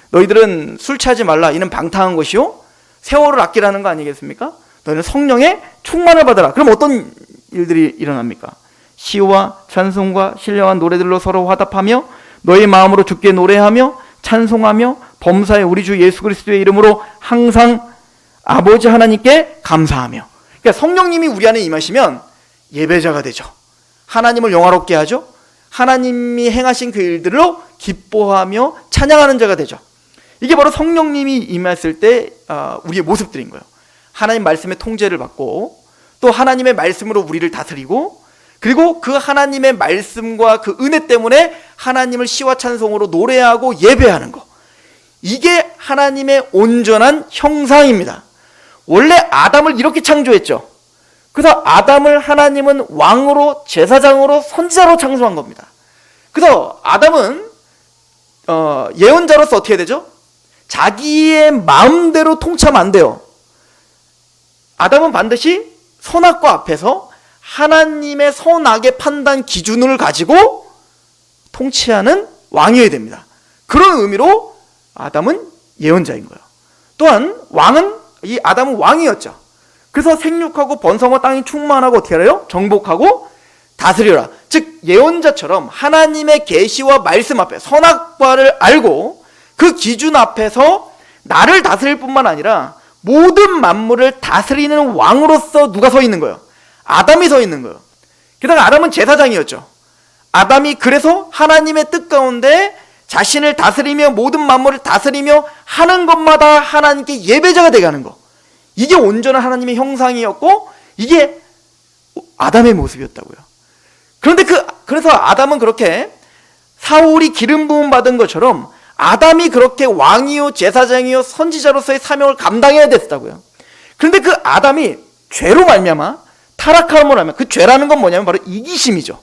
너희들은 술 취하지 말라 이는 방탕한 것이요 세월을 아끼라는 거 아니겠습니까? 너희는 성령의 충만을 받아라. 그럼 어떤 일들이 일어납니까? 시와 찬송과 신령한 노래들로 서로 화답하며 너희 마음으로 주께 노래하며 찬송하며 범사에 우리 주 예수 그리스도의 이름으로 항상 아버지 하나님께 감사하며. 그러니까 성령님이 우리 안에 임하시면 예배자가 되죠. 하나님을 영화롭게 하죠. 하나님이 행하신 그 일들로 기뻐하며 찬양하는 자가 되죠. 이게 바로 성령님이 임했을 때 우리의 모습들인 거예요. 하나님 말씀의 통제를 받고 또 하나님의 말씀으로 우리를 다스리고 그리고 그 하나님의 말씀과 그 은혜 때문에 하나님을 시와 찬송으로 노래하고 예배하는 것, 이게 하나님의 온전한 형상입니다. 원래 아담을 이렇게 창조했죠. 그래서 아담을 하나님은 왕으로, 제사장으로, 선지자로 창조한 겁니다. 그래서 아담은 예언자로서 어떻게 해야 되죠? 자기의 마음대로 통치하면 안 돼요. 아담은 반드시 선악과 앞에서 하나님의 선악의 판단 기준을 가지고 통치하는 왕이어야 됩니다. 그런 의미로 아담은 예언자인 거예요. 또한 이 아담은 왕이었죠. 그래서 생육하고 번성하고 땅이 충만하고 어떻게 하래요? 정복하고 다스려라. 즉 예언자처럼 하나님의 계시와 말씀 앞에 선악과를 알고 그 기준 앞에서 나를 다스릴 뿐만 아니라 모든 만물을 다스리는 왕으로서 누가 서 있는 거예요? 아담이 서 있는 거예요. 게다가 아담은 제사장이었죠. 아담이 그래서 하나님의 뜻 가운데 자신을 다스리며 모든 만물을 다스리며 하는 것마다 하나님께 예배자가 되게 하는 거, 이게 온전한 하나님의 형상이었고 이게 아담의 모습이었다고요. 그런데 그래서 아담은 그렇게 사울이 기름 부음 받은 것처럼 아담이 그렇게 왕이요 제사장이요 선지자로서의 사명을 감당해야 됐다고요. 그런데 그 아담이 죄로 말미암아 타락함으로 하면, 그 죄라는 건 뭐냐면 바로 이기심이죠.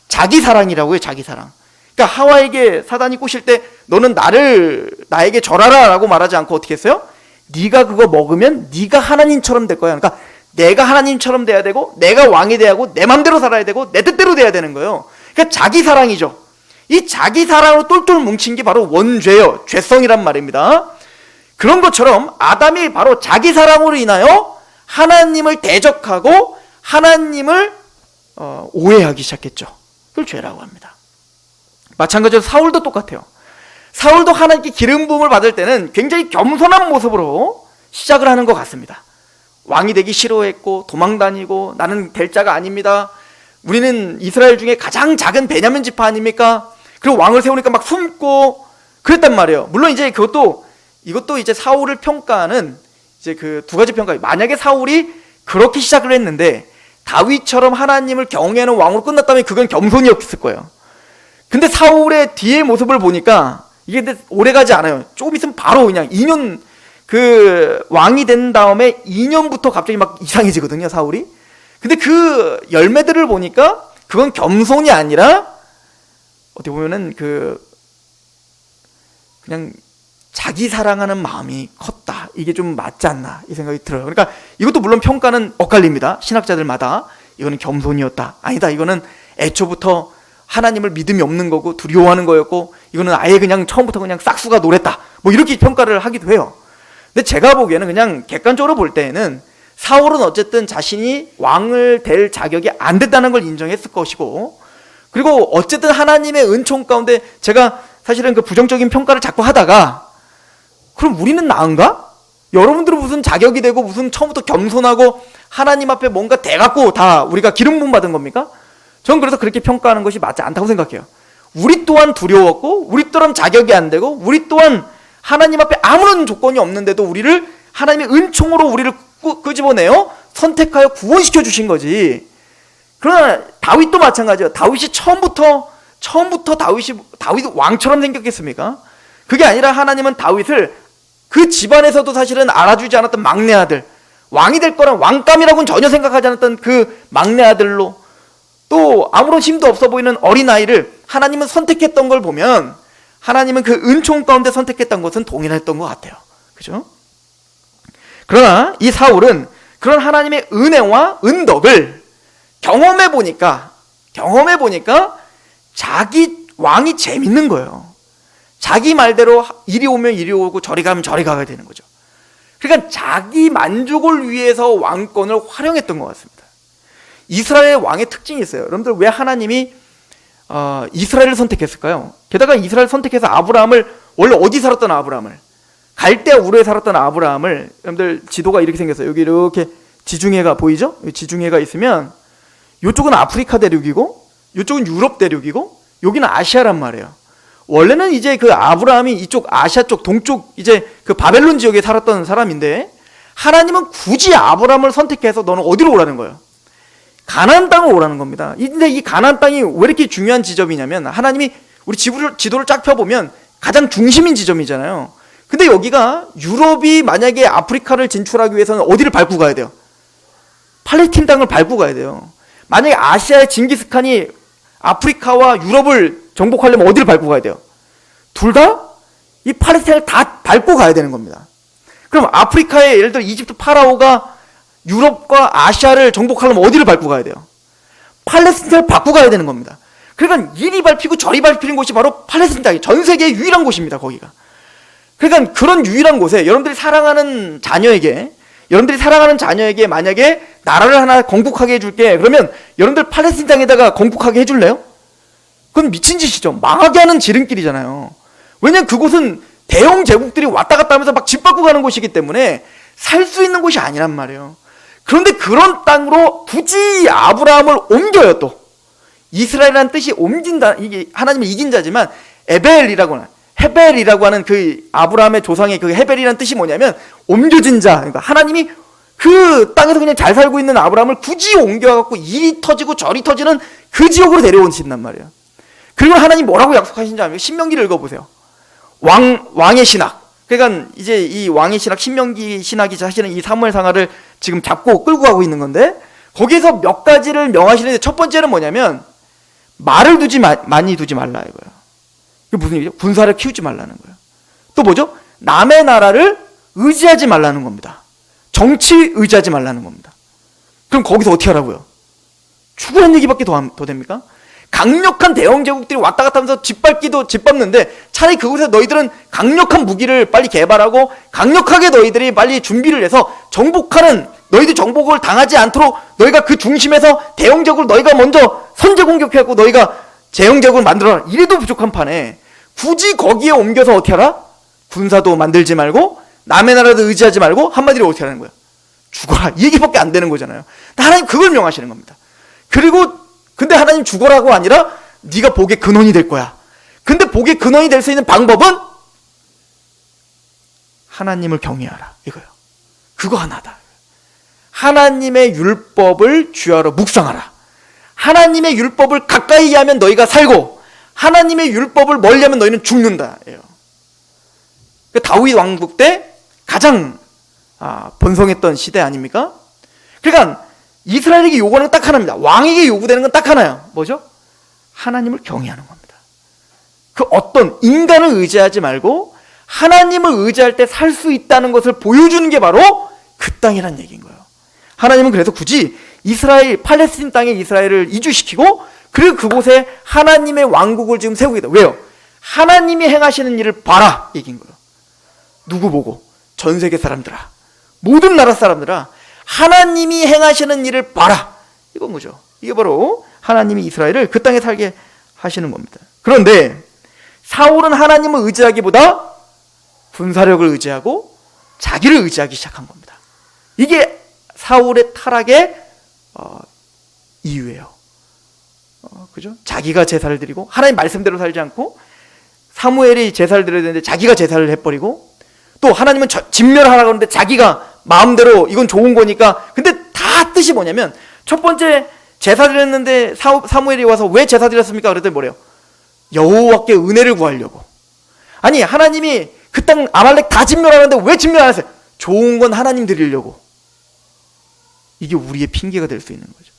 자기 사랑이라고요. 자기 사랑. 그러니까 하와에게 사단이 꼬실 때 너는 나에게 절하라 라고 말하지 않고 어떻게 했어요? 네가 그거 먹으면 네가 하나님처럼 될 거야. 그러니까 내가 하나님처럼 돼야 되고 내가 왕이 돼야 하고 내 맘대로 살아야 되고 내 뜻대로 돼야 되는 거예요. 그러니까 자기 사랑이죠. 이 자기 사랑으로 똘똘 뭉친 게 바로 원죄예요. 죄성이란 말입니다. 그런 것처럼 아담이 바로 자기 사랑으로 인하여 하나님을 대적하고 하나님을 오해하기 시작했죠. 그걸 죄라고 합니다. 마찬가지로 사울도 똑같아요. 사울도 하나님께 기름 부음을 받을 때는 굉장히 겸손한 모습으로 시작을 하는 것 같습니다. 왕이 되기 싫어했고 도망다니고 나는 될 자가 아닙니다. 우리는 이스라엘 중에 가장 작은 베냐민 지파 아닙니까? 그리고 왕을 세우니까 막 숨고 그랬단 말이에요. 물론 이제 이것도 이제 사울을 평가하는 이제 그 두 가지 평가. 만약에 사울이 그렇게 시작을 했는데 다윗처럼 하나님을 경외하는 왕으로 끝났다면 그건 겸손이었을 거예요. 근데 사울의 뒤의 모습을 보니까 이게 오래가지 않아요. 조금 있으면 바로 그냥 2년 왕이 된 다음에 2년부터 갑자기 막 이상해지거든요, 사울이. 근데 그 열매들을 보니까 그건 겸손이 아니라 어떻게 보면은 그냥 자기 사랑하는 마음이 컸다. 이게 좀 맞지 않나 이 생각이 들어요. 그러니까 이것도 물론 평가는 엇갈립니다. 신학자들마다 이거는 겸손이었다. 아니다. 이거는 애초부터 하나님을 믿음이 없는 거고 두려워하는 거였고 이거는 아예 그냥 처음부터 그냥 싹수가 노랬다. 뭐 이렇게 평가를 하기도 해요. 근데 제가 보기에는 그냥 객관적으로 볼 때에는 사울은 어쨌든 자신이 왕을 될 자격이 안 됐다는 걸 인정했을 것이고, 그리고 어쨌든 하나님의 은총 가운데 제가 사실은 그 부정적인 평가를 자꾸 하다가 그럼 우리는 나은가? 여러분들은 무슨 자격이 되고 무슨 처음부터 겸손하고 하나님 앞에 뭔가 돼갖고 다 우리가 기름 부음 받은 겁니까? 전 그래서 그렇게 평가하는 것이 맞지 않다고 생각해요. 우리 또한 두려웠고 우리 또한 자격이 안 되고 우리 또한 하나님 앞에 아무런 조건이 없는데도 우리를 하나님의 은총으로 우리를 끄집어내요 선택하여 구원시켜 주신 거지. 그러나 다윗도 마찬가지예요. 다윗이 처음부터 다윗이 왕처럼 생겼겠습니까? 그게 아니라 하나님은 다윗을 그 집안에서도 사실은 알아주지 않았던 막내 아들, 왕이 될 거란 왕감이라고는 전혀 생각하지 않았던 그 막내 아들로, 또 아무런 힘도 없어 보이는 어린아이를 하나님은 선택했던 걸 보면 하나님은 그 은총 가운데 선택했던 것은 동일했던 것 같아요. 그죠? 그러나 이 사울은 그런 하나님의 은혜와 은덕을 경험해 보니까 자기 왕이 재밌는 거예요. 자기 말대로 이리 오면 이리 오고 저리 가면 저리 가야 되는 거죠. 그러니까 자기 만족을 위해서 왕권을 활용했던 것 같습니다. 이스라엘 왕의 특징이 있어요. 여러분들 왜 하나님이 이스라엘을 선택했을까요? 게다가 이스라엘 선택해서 아브라함을, 원래 어디 살았던 아브라함을, 갈대아 우르에 살았던 아브라함을, 여러분들 지도가 이렇게 생겼어요. 여기 이렇게 지중해가 보이죠? 지중해가 있으면 이쪽은 아프리카 대륙이고 이쪽은 유럽 대륙이고 여기는 아시아란 말이에요. 원래는 이제 그 아브라함이 이쪽 아시아 쪽 동쪽 이제 그 바벨론 지역에 살았던 사람인데 하나님은 굳이 아브라함을 선택해서 너는 어디로 오라는 거예요? 가나안 땅으로 오라는 겁니다. 근데 이 가나안 땅이 왜 이렇게 중요한 지점이냐면 하나님이 우리 지도를 쫙 펴보면 가장 중심인 지점이잖아요. 근데 여기가 유럽이 만약에 아프리카를 진출하기 위해서는 어디를 밟고 가야 돼요? 팔레스틴 땅을 밟고 가야 돼요. 만약에 아시아의 징기스칸이 아프리카와 유럽을 정복하려면 어디를 밟고 가야 돼요? 둘 다 이 팔레스타인을 다 밟고 가야 되는 겁니다. 그럼 아프리카의 예를 들어 이집트 파라오가 유럽과 아시아를 정복하려면 어디를 밟고 가야 돼요? 팔레스타인을 밟고 가야 되는 겁니다. 그러니까 이리 밟히고 저리 밟히는 곳이 바로 팔레스타인 땅이 전 세계의 유일한 곳입니다. 거기가. 그러니까 그런 유일한 곳에 여러분들이 사랑하는 자녀에게 만약에 나라를 하나 건국하게 해줄게. 그러면 여러분들 팔레스타인 땅에다가 건국하게 해줄래요? 그건 미친 짓이죠. 망하게 하는 지름길이잖아요. 왜냐면 그곳은 대형 제국들이 왔다 갔다 하면서 막 집 밟고 가는 곳이기 때문에 살 수 있는 곳이 아니란 말이에요. 그런데 그런 땅으로 굳이 아브라함을 옮겨요. 또 이스라엘이라는 뜻이 옮긴다. 이게 하나님을 이긴 자지만 헤벨이라고 하는 그 아브라함의 조상의 그 헤벨이라는 뜻이 뭐냐면 옮겨진 자. 그러니까 하나님이 그 땅에서 그냥 잘 살고 있는 아브라함을 굳이 옮겨갖고 이리 터지고 저리 터지는 그 지역으로 데려오신단 말이에요. 그리고 하나님 뭐라고 약속하신지 아니면 신명기를 읽어보세요. 왕의 신학. 그러니까 이제 이 왕의 신학, 신명기 신학이 사실은 이 사무엘상하를 지금 잡고 끌고 가고 있는 건데 거기에서 몇 가지를 명하시는데 첫 번째는 뭐냐면 말을 많이 두지 말라 이거예요. 이게 무슨 얘기죠? 군사를 키우지 말라는 거예요. 또 뭐죠? 남의 나라를 의지하지 말라는 겁니다. 정치 의지하지 말라는 겁니다. 그럼 거기서 어떻게 하라고요? 죽으라는 얘기밖에 더 됩니까? 강력한 대형 제국들이 왔다 갔다 하면서 짓밟는데 차라리 그곳에 너희들은 강력한 무기를 빨리 개발하고 강력하게 너희들이 빨리 준비를 해서 정복하는, 너희들 정복을 당하지 않도록 너희가 그 중심에서 대형 제국을 너희가 먼저 선제 공격해갖고 너희가 대형 제국을 만들어라. 이래도 부족한 판에 굳이 거기에 옮겨서 어떻게 하라? 군사도 만들지 말고 남의 나라도 의지하지 말고 한마디로 어떻게 하는 거야? 죽어라. 이 얘기밖에 안 되는 거잖아요. 하나님 그걸 명하시는 겁니다. 그리고 근데 하나님 죽어라고 아니라 네가 복의 근원이 될 거야. 근데 복의 근원이 될 수 있는 방법은 하나님을 경외하라 이거예요. 그거 하나다. 하나님의 율법을 주야로 묵상하라. 하나님의 율법을 가까이 하면 너희가 살고 하나님의 율법을 멀리하면 너희는 죽는다. 그 다윗 왕국 때 가장 번성했던 시대 아닙니까? 그러니까 이스라엘에게 요구하는 건 딱 하나입니다. 왕에게 요구되는 건 딱 하나예요. 뭐죠? 하나님을 경외하는 겁니다. 그 어떤 인간을 의지하지 말고 하나님을 의지할 때 살 수 있다는 것을 보여주는 게 바로 그 땅이란 얘기인 거예요. 하나님은 그래서 굳이 팔레스틴 땅에 이스라엘을 이주시키고 그리고 그곳에 하나님의 왕국을 지금 세우겠다. 왜요? 하나님이 행하시는 일을 봐라 얘기인 거예요. 누구 보고? 전 세계 사람들아, 모든 나라 사람들아, 하나님이 행하시는 일을 봐라 이건 거죠. 이게 바로 하나님이 이스라엘을 그 땅에 살게 하시는 겁니다. 그런데 사울은 하나님을 의지하기보다 군사력을 의지하고 자기를 의지하기 시작한 겁니다. 이게 사울의 타락의 이유예요. 그죠? 자기가 제사를 드리고 하나님 말씀대로 살지 않고 사무엘이 제사를 드려야 되는데 자기가 제사를 해버리고 또 하나님은 진멸하라고 하는데 자기가 마음대로 이건 좋은 거니까. 근데 다 뜻이 뭐냐면 첫 번째 제사 드렸는데 사무엘이 와서 왜 제사 드렸습니까? 그랬더니 뭐래요? 여호와께 은혜를 구하려고. 아니 하나님이 그 땅 아말렉 다 진멸하는데 왜 진멸 안 했어요? 좋은 건 하나님 드리려고. 이게 우리의 핑계가 될 수 있는 거죠.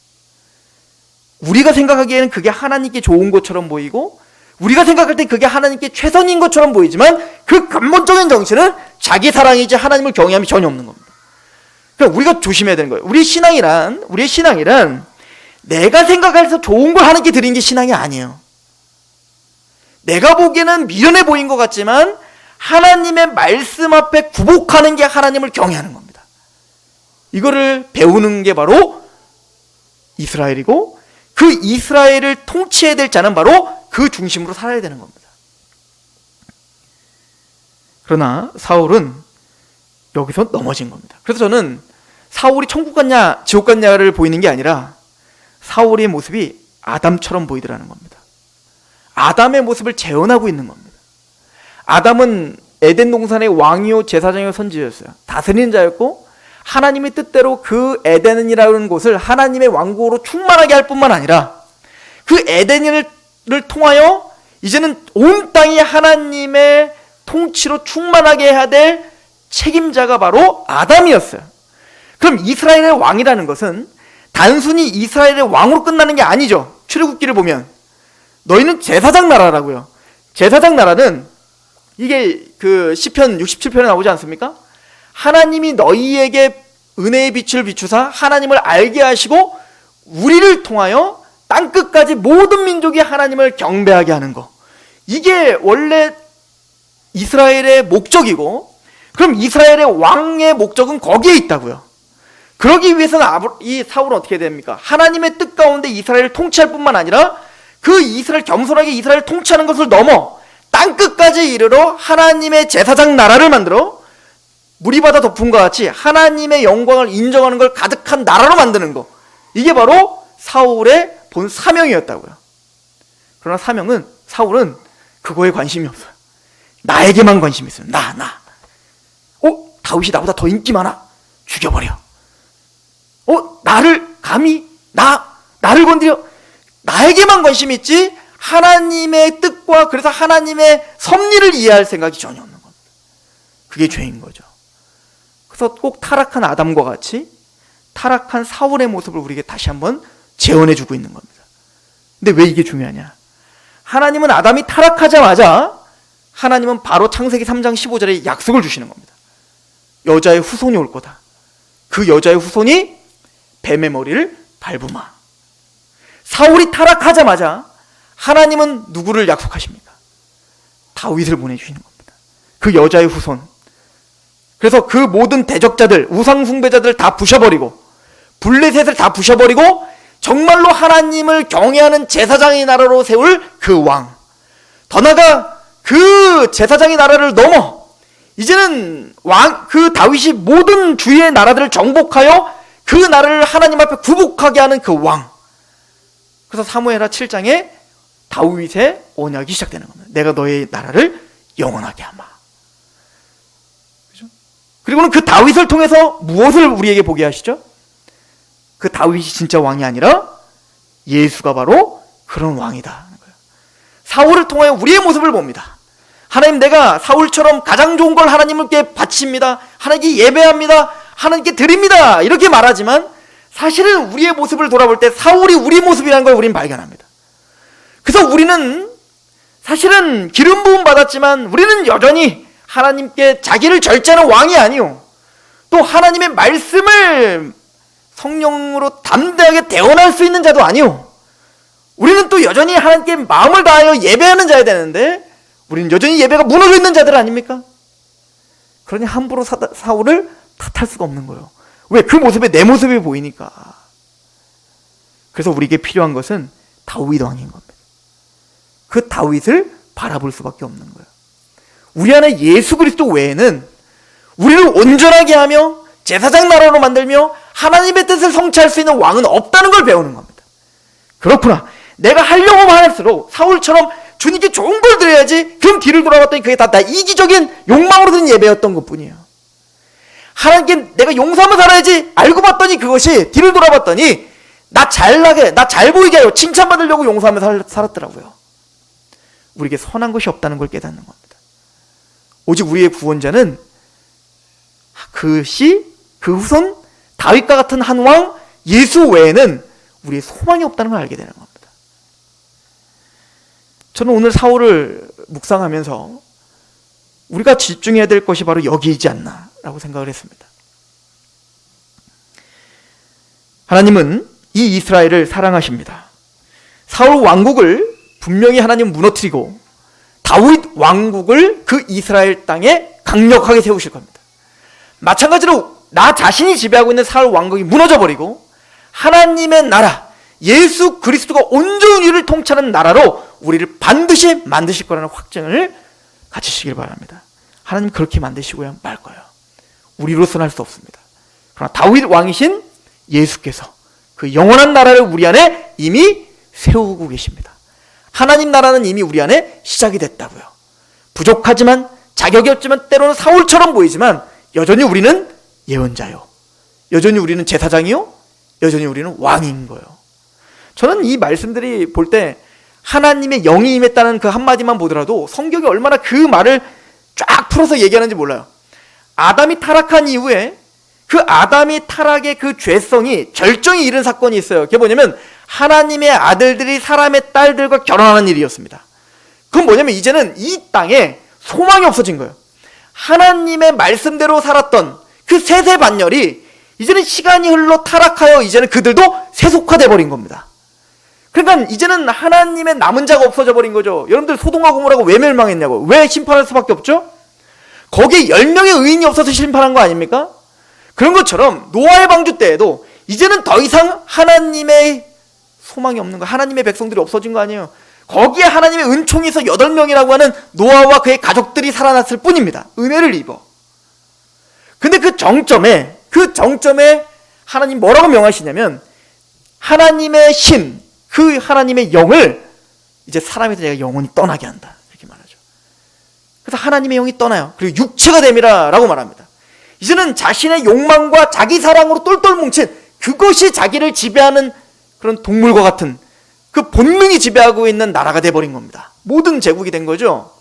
우리가 생각하기에는 그게 하나님께 좋은 것처럼 보이고 우리가 생각할 때 그게 하나님께 최선인 것처럼 보이지만 그 근본적인 정신은 자기 사랑이지 하나님을 경외함이 전혀 없는 겁니다. 그러니까 우리가 조심해야 되는 거예요. 우리의 신앙이란 내가 생각해서 좋은 걸 하나님께 드린 게 신앙이 아니에요. 내가 보기에는 미련해 보인 것 같지만 하나님의 말씀 앞에 굴복하는 게 하나님을 경외하는 겁니다. 이거를 배우는 게 바로 이스라엘이고 그 이스라엘을 통치해야 될 자는 바로 그 중심으로 살아야 되는 겁니다. 그러나 사울은 여기서 넘어진 겁니다. 그래서 저는 사울이 천국 갔냐 지옥 갔냐를 보이는 게 아니라 사울의 모습이 아담처럼 보이더라는 겁니다. 아담의 모습을 재현하고 있는 겁니다. 아담은 에덴 동산의 왕이요 제사장이요 선지자였어요. 다스리는 자였고 하나님의 뜻대로 그 에덴이라는 곳을 하나님의 왕국으로 충만하게 할 뿐만 아니라 그 에덴을 통하여 이제는 온 땅이 하나님의 통치로 충만하게 해야 될 책임자가 바로 아담이었어요. 그럼 이스라엘의 왕이라는 것은 단순히 이스라엘의 왕으로 끝나는 게 아니죠. 출애굽기를 보면 너희는 제사장 나라라고요. 제사장 나라는 이게 그 시편 67편에 나오지 않습니까? 하나님이 너희에게 은혜의 빛을 비추사 하나님을 알게 하시고 우리를 통하여 땅끝까지 모든 민족이 하나님을 경배하게 하는 거. 이게 원래 이스라엘의 목적이고, 그럼 이스라엘의 왕의 목적은 거기에 있다고요. 그러기 위해서는 이 사울은 어떻게 됩니까? 하나님의 뜻 가운데 이스라엘을 통치할 뿐만 아니라 그 이스라엘, 겸손하게 이스라엘을 통치하는 것을 넘어 땅끝까지 이르러 하나님의 제사장 나라를 만들어 무리바다 덮음과 같이 하나님의 영광을 인정하는 걸 가득한 나라로 만드는 거. 이게 바로 사울의 본 사명이었다고요. 그러나 사울은 그거에 관심이 없어요. 나에게만 관심이 있어요. 나. 다윗이 나보다 더 인기 많아. 죽여버려. 나를 감히 나를 건드려. 나에게만 관심이 있지 하나님의 뜻과 그래서 하나님의 섭리를 이해할 생각이 전혀 없는 겁니다. 그게 죄인 거죠. 그래서 꼭 타락한 아담과 같이 타락한 사울의 모습을 우리에게 다시 한번 재현해주고 있는 겁니다. 근데 왜 이게 중요하냐? 하나님은 아담이 타락하자마자 하나님은 바로 창세기 3장 15절에 약속을 주시는 겁니다. 여자의 후손이 올 거다. 그 여자의 후손이 뱀의 머리를 밟으마. 사울이 타락하자마자 하나님은 누구를 약속하십니까? 다윗을 보내주시는 겁니다. 그 여자의 후손. 그래서 그 모든 대적자들, 우상숭배자들을 다 부셔버리고 블레셋을 다 부셔버리고 정말로 하나님을 경외하는 제사장의 나라로 세울 그 왕. 더 나아가 그 제사장의 나라를 넘어 이제는 그 다윗이 모든 주위의 나라들을 정복하여 그 나라를 하나님 앞에 굴복하게 하는 그 왕. 그래서 사무엘하 7장에 다윗의 언약이 시작되는 겁니다. 내가 너의 나라를 영원하게 하마. 그죠? 그리고는 그 다윗을 통해서 무엇을 우리에게 보게 하시죠? 그 다윗이 진짜 왕이 아니라 예수가 바로 그런 왕이다. 사울을 통하여 우리의 모습을 봅니다. 하나님, 내가 사울처럼 가장 좋은 걸 하나님께 바칩니다. 하나님께 예배합니다. 하나님께 드립니다. 이렇게 말하지만 사실은 우리의 모습을 돌아볼 때 사울이 우리 모습이라는 걸 우리는 발견합니다. 그래서 우리는 사실은 기름 부음 받았지만 우리는 여전히 하나님께 자기를 절제하는 왕이 아니요, 또 하나님의 말씀을 성령으로 담대하게 대언할 수 있는 자도 아니요, 우리는 또 여전히 하나님께 마음을 다하여 예배하는 자야 되는데 우리는 여전히 예배가 무너져 있는 자들 아닙니까? 그러니 함부로 사울을 탓할 수가 없는 거예요. 왜? 그 모습에 내 모습이 보이니까. 그래서 우리에게 필요한 것은 다윗 왕인 겁니다. 그 다윗을 바라볼 수밖에 없는 거예요. 우리 안에 예수 그리스도 외에는 우리를 온전하게 하며 제사장 나라로 만들며 하나님의 뜻을 성취할 수 있는 왕은 없다는 걸 배우는 겁니다. 그렇구나. 내가 하려고만 할수록 사울처럼 주님께 좋은 걸 드려야지. 그럼 뒤를 돌아봤더니 그게 다 이기적인 욕망으로 든 예배였던 것뿐이에요. 하나님께 내가 용서하며 살아야지 알고 봤더니 그것이 뒤를 돌아봤더니 나 잘나게, 나 잘 보이게 하여 칭찬받으려고 용서하며 살았더라고요. 우리에게 선한 것이 없다는 걸 깨닫는 겁니다. 오직 우리의 구원자는 그 후손 다윗과 같은 한 왕 예수 외에는 우리의 소망이 없다는 걸 알게 되는 겁니다. 저는 오늘 사울을 묵상하면서 우리가 집중해야 될 것이 바로 여기이지 않나 라고 생각을 했습니다. 하나님은 이 이스라엘을 사랑하십니다. 사울 왕국을 분명히 하나님은 무너뜨리고 다윗 왕국을 그 이스라엘 땅에 강력하게 세우실 겁니다. 마찬가지로 나 자신이 지배하고 있는 사울 왕국이 무너져버리고 하나님의 나라, 예수 그리스도가 온전히 우리를 통치하는 나라로 우리를 반드시 만드실 거라는 확증을 가지시길 바랍니다. 하나님 그렇게 만드시고야 말 거예요. 우리로서는 할 수 없습니다. 그러나 다윗 왕이신 예수께서 그 영원한 나라를 우리 안에 이미 세우고 계십니다. 하나님 나라는 이미 우리 안에 시작이 됐다고요. 부족하지만, 자격이 없지만, 때로는 사울처럼 보이지만 여전히 우리는 예언자요, 여전히 우리는 제사장이요, 여전히 우리는 왕인 거예요. 저는 이 말씀들이 볼 때 하나님의 영이 임했다는 그 한마디만 보더라도 성경이 얼마나 그 말을 쫙 풀어서 얘기하는지 몰라요. 아담이 타락한 이후에 그 아담이 타락의 그 죄성이 절정에 이른 사건이 있어요. 그게 뭐냐면 하나님의 아들들이 사람의 딸들과 결혼하는 일이었습니다. 그건 뭐냐면 이제는 이 땅에 소망이 없어진 거예요. 하나님의 말씀대로 살았던 그 세세반열이 이제는 시간이 흘러 타락하여 이제는 그들도 세속화돼 버린 겁니다. 그러니까 이제는 하나님의 남은 자가 없어져 버린 거죠. 여러분들 소돔과 고모라가 왜 멸망했냐고, 왜 심판할 수밖에 없죠? 거기에 10명의 의인이 없어서 심판한 거 아닙니까? 그런 것처럼 노아의 방주 때에도 이제는 더 이상 하나님의 소망이 없는 거, 하나님의 백성들이 없어진 거 아니에요. 거기에 하나님의 은총에서 8명이라고 하는 노아와 그의 가족들이 살아났을 뿐입니다. 은혜를 입어. 근데 그 정점에 하나님 뭐라고 명하시냐면 하나님의 신, 그 하나님의 영을 이제 사람에서 내가 영원히 떠나게 한다, 이렇게 말하죠. 그래서 하나님의 영이 떠나요. 그리고 육체가 됨이라 라고 말합니다. 이제는 자신의 욕망과 자기 사랑으로 똘똘 뭉친 그것이 자기를 지배하는 그런 동물과 같은 그 본능이 지배하고 있는 나라가 돼버린 겁니다. 모든 제국이 된 거죠.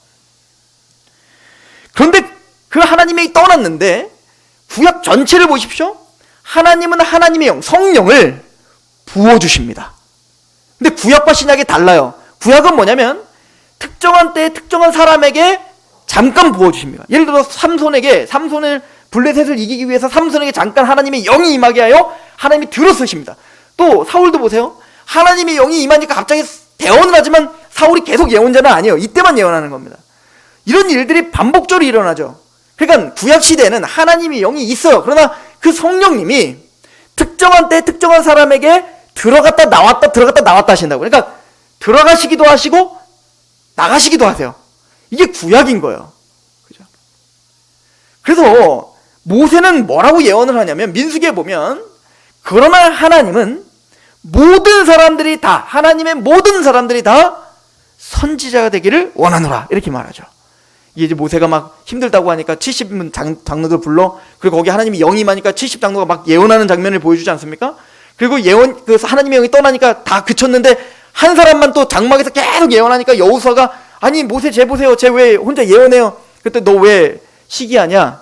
그런데 그 하나님이 떠났는데 구약 전체를 보십시오. 하나님은 하나님의 영, 성령을 부어주십니다. 근데 구약과 신약이 달라요. 구약은 뭐냐면 특정한 때에 특정한 사람에게 잠깐 부어주십니다. 예를 들어 삼손을 블레셋을 이기기 위해서 삼손에게 잠깐 하나님의 영이 임하게 하여 하나님이 들어쓰십니다. 또 사울도 보세요. 하나님의 영이 임하니까 갑자기 대언을 하지만 사울이 계속 예언자는 아니에요. 이때만 예언하는 겁니다. 이런 일들이 반복적으로 일어나죠. 그러니까 구약시대에는 하나님의 영이 있어요. 그러나 그 성령님이 특정한 때 특정한 사람에게 들어갔다 나왔다 하신다고. 그러니까 들어가시기도 하시고 나가시기도 하세요. 이게 구약인 거예요. 그죠? 그래서 모세는 뭐라고 예언을 하냐면 민수기에 보면 그러나 하나님은 하나님의 모든 사람들이 다 선지자가 되기를 원하노라, 이렇게 말하죠. 이게 이제 모세가 막 힘들다고 하니까 70 장로들 불러, 그리고 거기 하나님이 영이 임하니까 70 장로가 막 예언하는 장면을 보여주지 않습니까? 그리고 그 하나님의 영이 떠나니까 다 그쳤는데 한 사람만 또 장막에서 계속 예언하니까 여호수아가 아니 모세 쟤 보세요, 쟤 왜 혼자 예언해요? 그때 너 왜 시기하냐?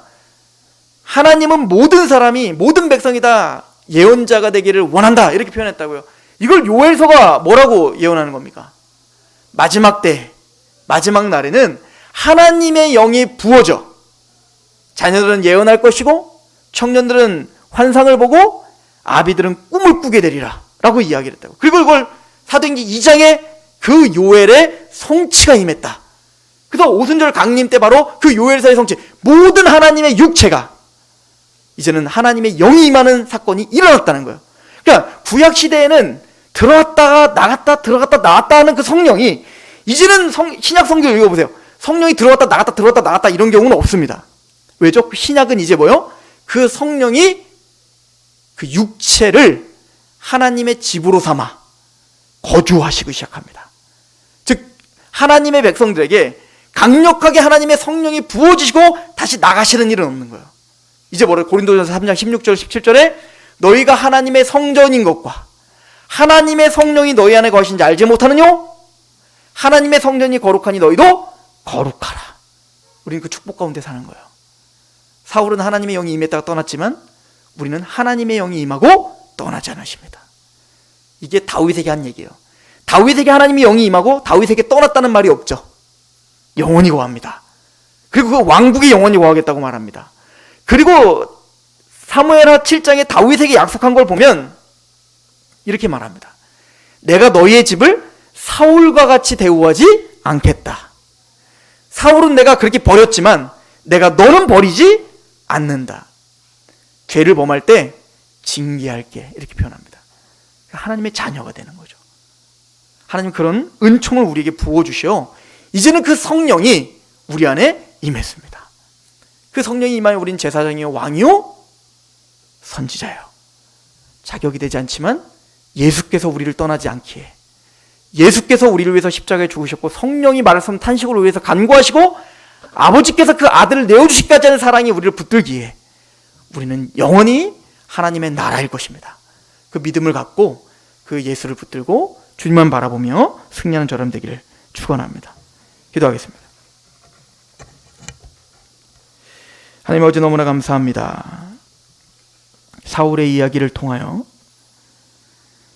하나님은 모든 백성이 다 예언자가 되기를 원한다, 이렇게 표현했다고요. 이걸 요엘서가 뭐라고 예언하는 겁니까? 마지막 날에는 하나님의 영이 부어져 자녀들은 예언할 것이고 청년들은 환상을 보고 아비들은 꿈을 꾸게 되리라 라고 이야기를 했다고. 그리고 이걸 사도행전 2장에 그 요엘의 성취가 임했다. 그래서 오순절 강림 때 바로 그 요엘서의 성취, 모든 하나님의 육체가 이제는 하나님의 영이 임하는 사건이 일어났다는 거예요. 그러니까 구약 시대에는 들어갔다가 나갔다 하는 그 성령이 이제는 신약 성경 읽어보세요. 성령이 들어갔다 나갔다 이런 경우는 없습니다. 왜죠? 신약은 이제 뭐요? 그 성령이 그 육체를 하나님의 집으로 삼아 거주하시기 시작합니다. 즉 하나님의 백성들에게 강력하게 하나님의 성령이 부어지시고 다시 나가시는 일은 없는 거예요. 이제 뭐래? 고린도전서 3장 16절 17절에 너희가 하나님의 성전인 것과 하나님의 성령이 너희 안에 거하신지 알지 못하느뇨? 하나님의 성전이 거룩하니 너희도 거룩하라. 우리는 그 축복 가운데 사는 거예요. 사울은 하나님의 영이 임했다가 떠났지만 우리는 하나님의 영이 임하고 떠나지 않으십니다. 이게 다윗에게 한 얘기예요. 다윗에게 하나님의 영이 임하고 다윗에게 떠났다는 말이 없죠. 영원히 거합니다. 그리고 그 왕국에 영원히 거하겠다고 말합니다. 그리고 사무엘하 7장에 다윗에게 약속한 걸 보면 이렇게 말합니다. 내가 너희의 집을 사울과 같이 대우하지 않겠다. 사울은 내가 그렇게 버렸지만 내가 너는 버리지 않는다. 죄를 범할 때 징계할게, 이렇게 표현합니다. 하나님의 자녀가 되는 거죠. 하나님 그런 은총을 우리에게 부어주셔 이제는 그 성령이 우리 안에 임했습니다. 그 성령이 임하여 우린 제사장이요 왕이요 선지자요. 자격이 되지 않지만 예수께서 우리를 떠나지 않기에, 예수께서 우리를 위해서 십자가에 죽으셨고 성령이 말씀 탄식으로 위해서 간구하시고 아버지께서 그 아들을 내어주시기까지 하는 사랑이 우리를 붙들기에 우리는 영원히 하나님의 나라일 것입니다. 그 믿음을 갖고 그 예수를 붙들고 주님만 바라보며 승리하는 저람 되기를 축원합니다. 기도하겠습니다. 하나님 아버지 너무나 감사합니다. 사울의 이야기를 통하여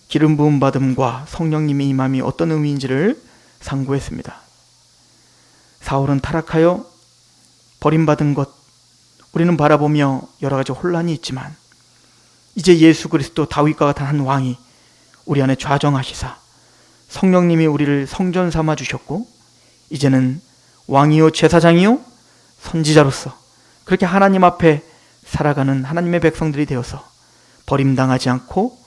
기름 부음 받음과 성령님의 임함이 어떤 의미인지를 상고했습니다. 사울은 타락하여 버림받은 것 우리는 바라보며 여러 가지 혼란이 있지만 이제 예수 그리스도 다윗과 같은 한 왕이 우리 안에 좌정하시사 성령님이 우리를 성전 삼아 주셨고 이제는 왕이요 제사장이요 선지자로서 그렇게 하나님 앞에 살아가는 하나님의 백성들이 되어서 버림당하지 않고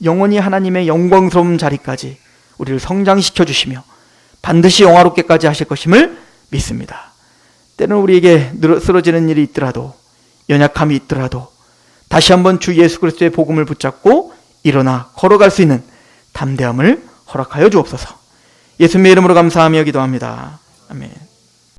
영원히 하나님의 영광스러운 자리까지 우리를 성장시켜 주시며 반드시 영화롭게까지 하실 것임을 믿습니다. 때로는 우리에게 쓰러지는 일이 있더라도 연약함이 있더라도 다시 한번 주 예수 그리스도의 복음을 붙잡고 일어나 걸어갈 수 있는 담대함을 허락하여 주옵소서. 예수님의 이름으로 감사하며 기도합니다. 아멘.